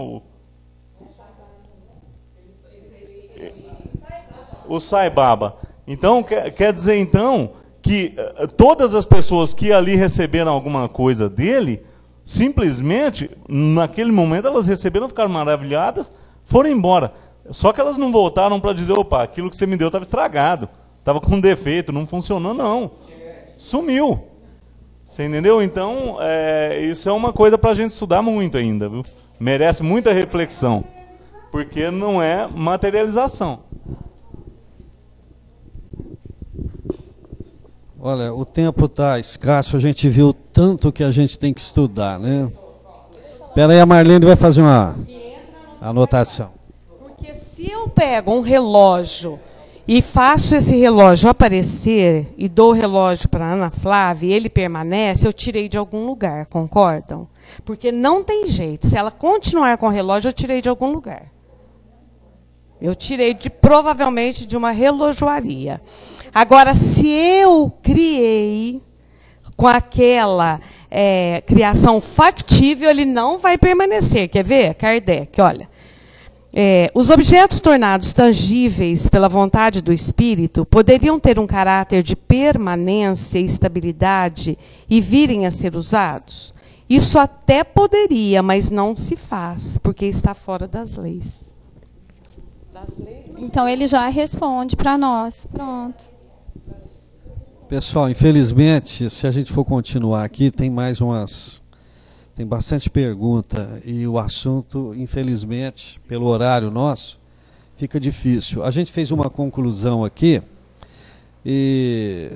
S12: o Sai Baba. Então, quer dizer então que todas as pessoas que ali receberam alguma coisa dele, simplesmente, naquele momento, elas receberam, ficaram maravilhadas, foram embora. Só que elas não voltaram para dizer, opa, aquilo que você me deu estava estragado, estava com defeito, não funcionou, não. Sumiu. Você entendeu? Então, isso é uma coisa para a gente estudar muito ainda, viu? Merece muita reflexão, porque não é materialização.
S1: Olha, o tempo está escasso, a gente viu tanto que a gente tem que estudar, né? Espera aí, a Marlene vai fazer uma anotação.
S3: Porque se eu pego um relógio e faço esse relógio aparecer e dou o relógio para a Ana Flávia e ele permanece, eu tirei de algum lugar, concordam? Porque não tem jeito, se ela continuar com o relógio, eu tirei de algum lugar. Eu tirei provavelmente de uma relojoaria. Agora, se eu criei com aquela criação factível, ele não vai permanecer. Quer ver? Kardec, olha. Os objetos tornados tangíveis pela vontade do espírito poderiam ter um caráter de permanência e estabilidade e virem a ser usados? Isso até poderia, mas não se faz, porque está fora das leis.
S4: Então ele já responde para nós. Pronto.
S1: Pessoal, infelizmente, se a gente for continuar aqui, tem bastante pergunta e o assunto, infelizmente, pelo horário nosso, fica difícil. A gente fez uma conclusão aqui e,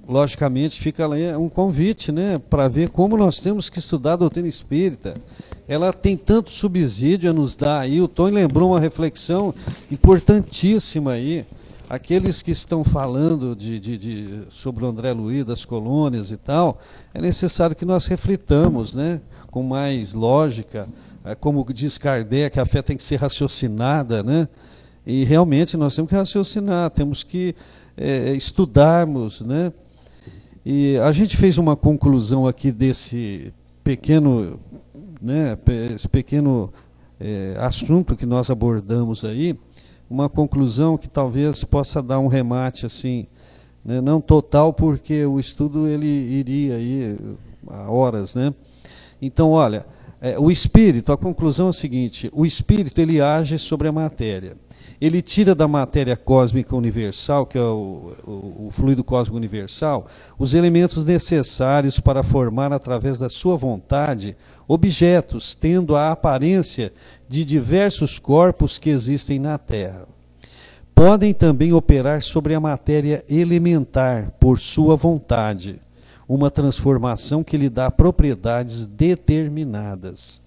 S1: logicamente, fica ali um convite, né, para ver como nós temos que estudar a doutrina espírita. Ela tem tanto subsídio a nos dar aí. O Tony lembrou uma reflexão importantíssima aí. Aqueles que estão falando sobre o André Luiz, das colônias e tal, é necessário que nós reflitamos, né, com mais lógica. Como diz Kardec, a fé tem que ser raciocinada, né? E realmente nós temos que raciocinar, temos que estudarmos, né? E a gente fez uma conclusão aqui desse pequeno, né, assunto que nós abordamos aí, uma conclusão que talvez possa dar um remate assim, né, não total, porque o estudo ele iria aí a horas, né? Então, olha, o espírito, a conclusão é a seguinte: o espírito ele age sobre a matéria. Ele tira da matéria cósmica universal, que é o fluido cósmico universal, os elementos necessários para formar, através da sua vontade, objetos, tendo a aparência de diversos corpos que existem na Terra. Podem também operar sobre a matéria elementar, por sua vontade, uma transformação que lhe dá propriedades determinadas.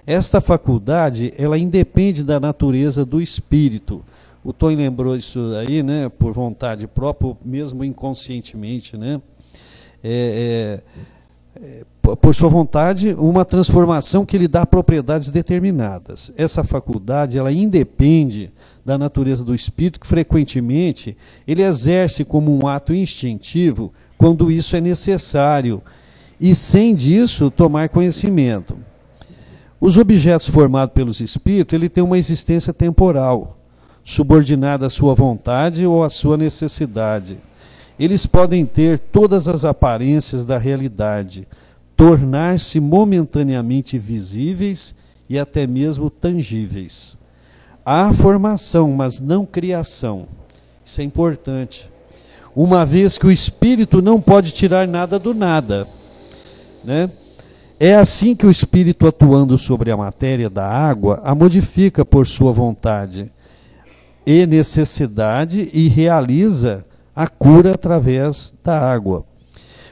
S1: Esta faculdade, ela independe da natureza do espírito. O Tony lembrou isso aí, né, por vontade própria, mesmo inconscientemente, né? Por sua vontade, uma transformação que lhe dá propriedades determinadas. Essa faculdade, ela independe da natureza do espírito, que frequentemente ele exerce como um ato instintivo quando isso é necessário, e sem disso tomar conhecimento. Os objetos formados pelos espíritos, ele tem uma existência temporal, subordinada à sua vontade ou à sua necessidade. Eles podem ter todas as aparências da realidade, tornar-se momentaneamente visíveis e até mesmo tangíveis. Há formação, mas não criação. Isso é importante. Uma vez que o espírito não pode tirar nada do nada, né? É assim que o espírito, atuando sobre a matéria da água, a modifica por sua vontade e necessidade e realiza a cura através da água.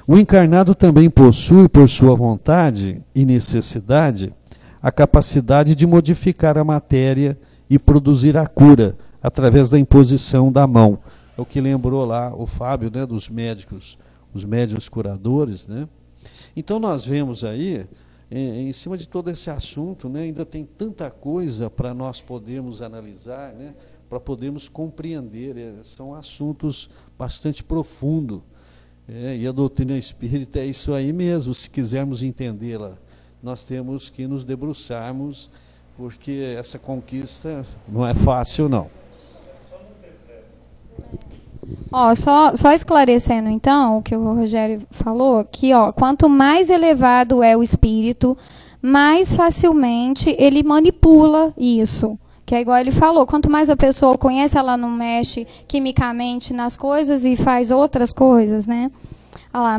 S1: O encarnado também possui, por sua vontade e necessidade, a capacidade de modificar a matéria e produzir a cura através da imposição da mão. É o que lembrou lá o Fábio, né, dos médicos, os médiuns curadores, né? Então nós vemos aí, em cima de todo esse assunto, né, ainda tem tanta coisa para nós podermos analisar, né, para podermos compreender. São assuntos bastante profundos. E a doutrina espírita é isso aí mesmo. Se quisermos entendê-la, nós temos que nos debruçarmos, porque essa conquista não é fácil, não.
S4: Só esclarecendo então o que o Rogério falou, que quanto mais elevado é o espírito, mais facilmente ele manipula isso. Que é igual ele falou, quanto mais a pessoa conhece, ela não mexe quimicamente nas coisas e faz outras coisas, né?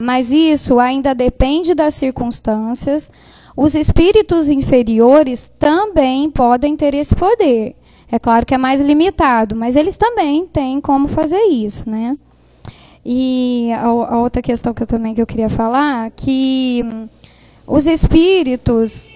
S4: Mas isso ainda depende das circunstâncias. Os espíritos inferiores também podem ter esse poder. É claro que é mais limitado, mas eles também têm como fazer isso, né? E a outra questão que eu queria falar, que os espíritos,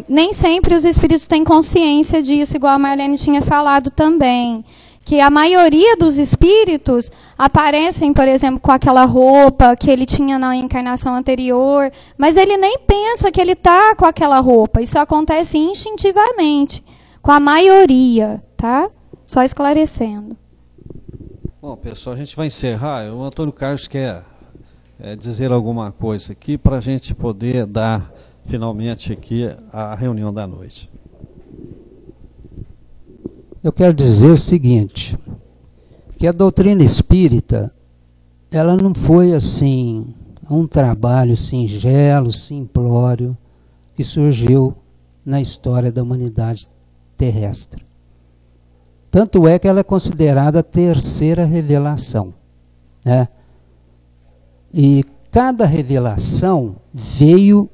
S4: nem sempre os espíritos têm consciência disso, igual a Marlene tinha falado também. Que a maioria dos espíritos aparecem, por exemplo, com aquela roupa que ele tinha na encarnação anterior, mas ele nem pensa que ele está com aquela roupa. Isso acontece instintivamente, com a maioria, tá? Só esclarecendo.
S1: Bom, pessoal, a gente vai encerrar. O Antônio Carlos quer dizer alguma coisa aqui para a gente poder dar finalmente aqui a reunião da noite.
S9: Eu quero dizer o seguinte, que a doutrina espírita, ela não foi assim, um trabalho singelo, simplório, que surgiu na história da humanidade terrestre. Tanto é que ela é considerada a terceira revelação, né? E cada revelação veio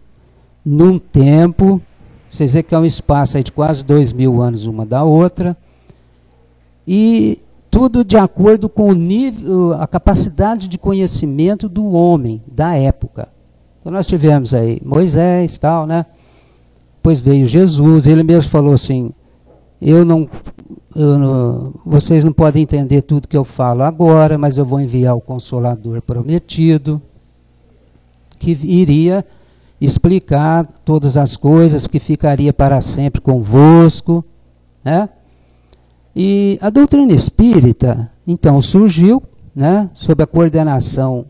S9: num tempo, vocês veem que é um espaço aí de quase 2000 anos uma da outra, e tudo de acordo com o nível, a capacidade de conhecimento do homem da época. Então nós tivemos aí Moisés, tal, né? Depois veio Jesus, ele mesmo falou assim, vocês não podem entender tudo que eu falo agora, mas eu vou enviar o Consolador prometido, que iria explicar todas as coisas, que ficaria para sempre convosco, né? E a doutrina espírita, então, surgiu, né, sob a coordenação,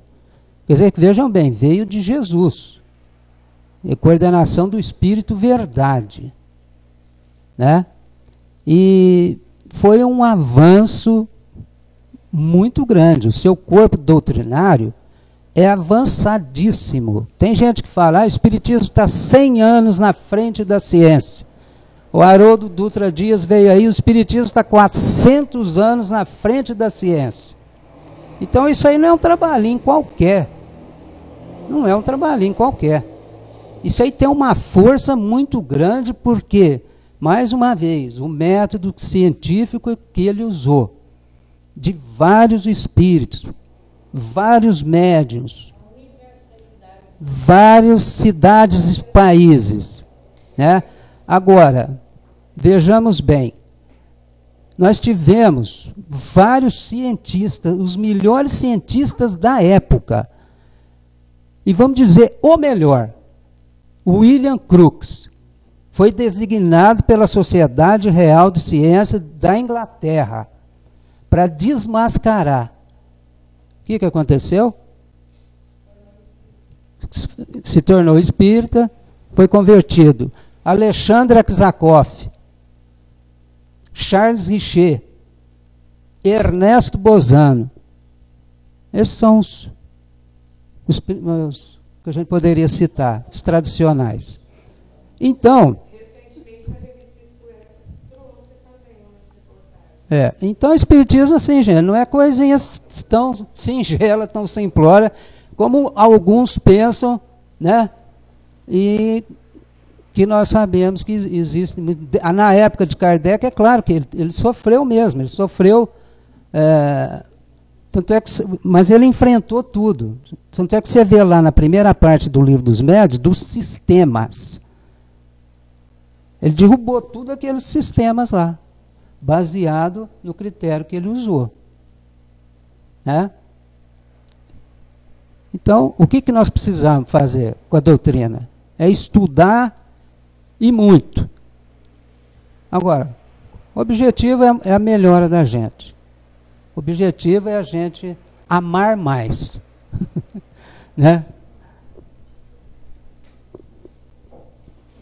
S9: quer dizer, vejam bem, veio de Jesus, e coordenação do Espírito Verdade, né? E foi um avanço muito grande. O seu corpo doutrinário é avançadíssimo. Tem gente que fala, o Espiritismo está 100 anos na frente da ciência. O Haroldo Dutra Dias veio aí, o Espiritismo está 400 anos na frente da ciência. Então isso aí não é um trabalhinho qualquer. Não é um trabalhinho qualquer. Isso aí tem uma força muito grande porque, mais uma vez, o método científico que ele usou, de vários espíritos, vários médiuns, várias cidades e países, né? Agora, vejamos bem, nós tivemos vários cientistas, os melhores cientistas da época, e vamos dizer o melhor, William Crookes, foi designado pela Sociedade Real de Ciência da Inglaterra para desmascarar. O que aconteceu? se tornou espírita, foi convertido. Alexandre Aksakoff, Charles Richer, Ernesto Bozano. Esses são os que a gente poderia citar, os tradicionais. Então, então o espiritismo, assim, gente, não é coisinha tão singela, tão simplória, como alguns pensam, né? E que nós sabemos que existe. Na época de Kardec, é claro que ele sofreu mesmo, ele sofreu. Tanto é que, mas ele enfrentou tudo. Tanto é que você vê lá na primeira parte do Livro dos Médiuns, dos sistemas. Ele derrubou tudo aqueles sistemas lá, baseado no critério que ele usou. Né? Então, o que nós precisamos fazer com a doutrina? É estudar e muito. Agora, o objetivo é a melhora da gente. O objetivo é a gente amar mais. Né?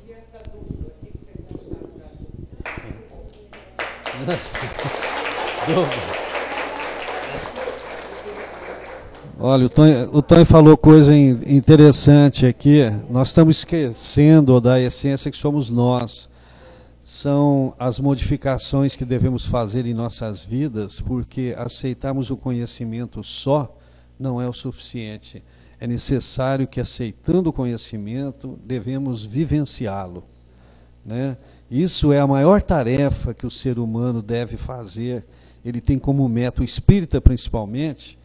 S1: E essa dúvida, o que vocês acharam da Olha, o Tonho falou coisa interessante aqui. Nós estamos esquecendo da essência que somos nós. São as modificações que devemos fazer em nossas vidas, porque aceitarmos o conhecimento só não é o suficiente. É necessário que, aceitando o conhecimento, devemos vivenciá-lo. Né? Isso é a maior tarefa que o ser humano deve fazer. Ele tem como meta, o espírita principalmente.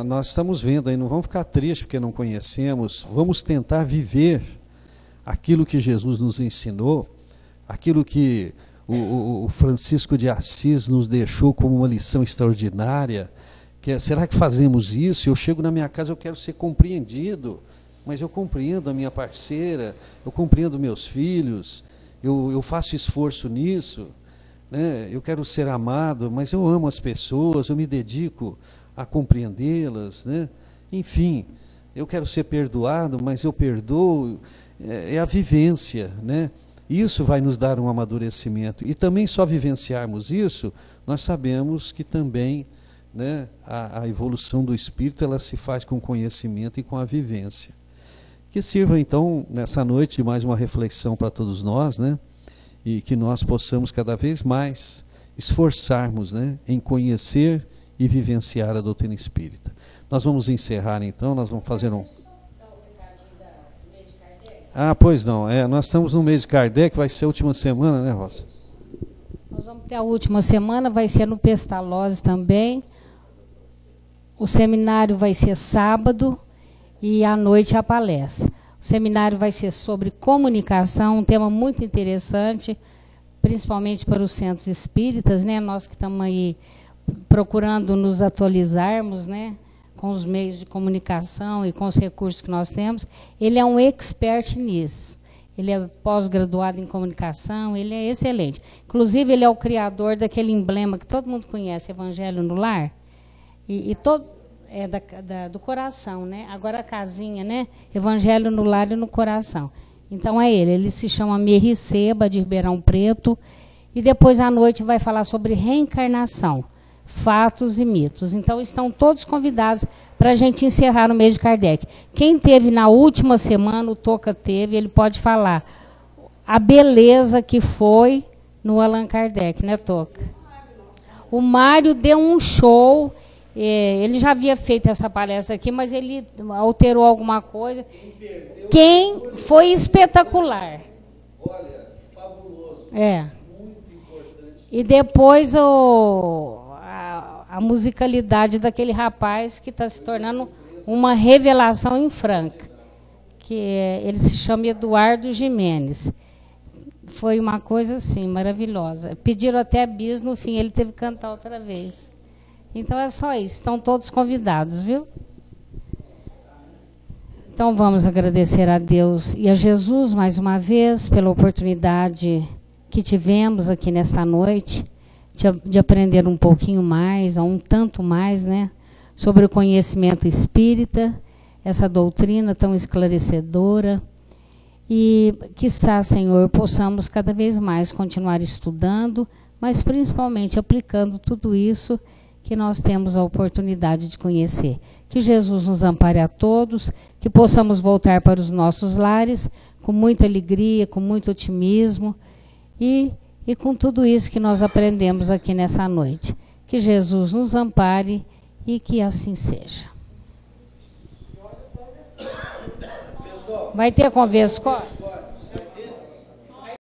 S1: Nós estamos vendo aí, não vamos ficar tristes porque não conhecemos, vamos tentar viver aquilo que Jesus nos ensinou, aquilo que o Francisco de Assis nos deixou como uma lição extraordinária, que é, será que fazemos isso? Eu chego na minha casa, eu quero ser compreendido, mas eu compreendo a minha parceira, eu compreendo meus filhos, eu faço esforço nisso, né? Eu quero ser amado, mas eu amo as pessoas, eu me dedico a compreendê-las, né? Enfim, eu quero ser perdoado, mas eu perdoo, é a vivência, né? Isso vai nos dar um amadurecimento. E também só vivenciarmos isso, nós sabemos que também, né, a evolução do espírito ela se faz com conhecimento e com a vivência. Que sirva então nessa noite mais uma reflexão para todos nós, né? E que nós possamos cada vez mais esforçarmos, né, em conhecer e vivenciar a doutrina espírita. Nós vamos encerrar então, nós vamos fazer um... pois não, nós estamos no mês de Kardec, vai ser a última semana, né, Rosa?
S5: Nós vamos ter a última semana, vai ser no Pestalozzi também. O seminário vai ser sábado e à noite a palestra. O seminário vai ser sobre comunicação, um tema muito interessante, principalmente para os centros espíritas, né? Nós que estamos aí procurando nos atualizarmos, né, com os meios de comunicação e com os recursos que nós temos. Ele é um expert nisso. Ele é pós-graduado em comunicação, ele é excelente. Inclusive, ele é o criador daquele emblema que todo mundo conhece, Evangelho no Lar. E todo do coração, né? Agora a casinha, né? Evangelho no Lar e no Coração. Então é ele. Ele se chama Merri Seba, de Ribeirão Preto. E depois à noite vai falar sobre reencarnação. Fatos e mitos. Então estão todos convidados para a gente encerrar no mês de Kardec. Quem teve na última semana, o Toca teve, ele pode falar a beleza que foi no Allan Kardec, né, Toca? O Mário deu um show, ele já havia feito essa palestra aqui, mas ele alterou alguma coisa. Quem foi espetacular.
S1: Olha, fabuloso.
S5: Muito importante. E depois a musicalidade daquele rapaz que está se tornando uma revelação em Franca, que ele se chama Eduardo Jimenez. Foi uma coisa assim, maravilhosa. Pediram até bis, no fim ele teve que cantar outra vez. Então é só isso, estão todos convidados, viu? Então vamos agradecer a Deus e a Jesus mais uma vez pela oportunidade que tivemos aqui nesta noite, de aprender um pouquinho mais, um tanto mais, né, sobre o conhecimento espírita. essa doutrina tão esclarecedora. E, quiçá, Senhor, possamos cada vez mais continuar estudando, mas principalmente aplicando tudo isso que nós temos a oportunidade de conhecer. Que Jesus nos ampare a todos, que possamos voltar para os nossos lares com muita alegria, com muito otimismo e com tudo isso que nós aprendemos aqui nessa noite. Que Jesus nos ampare e que assim seja. Vai ter conversa,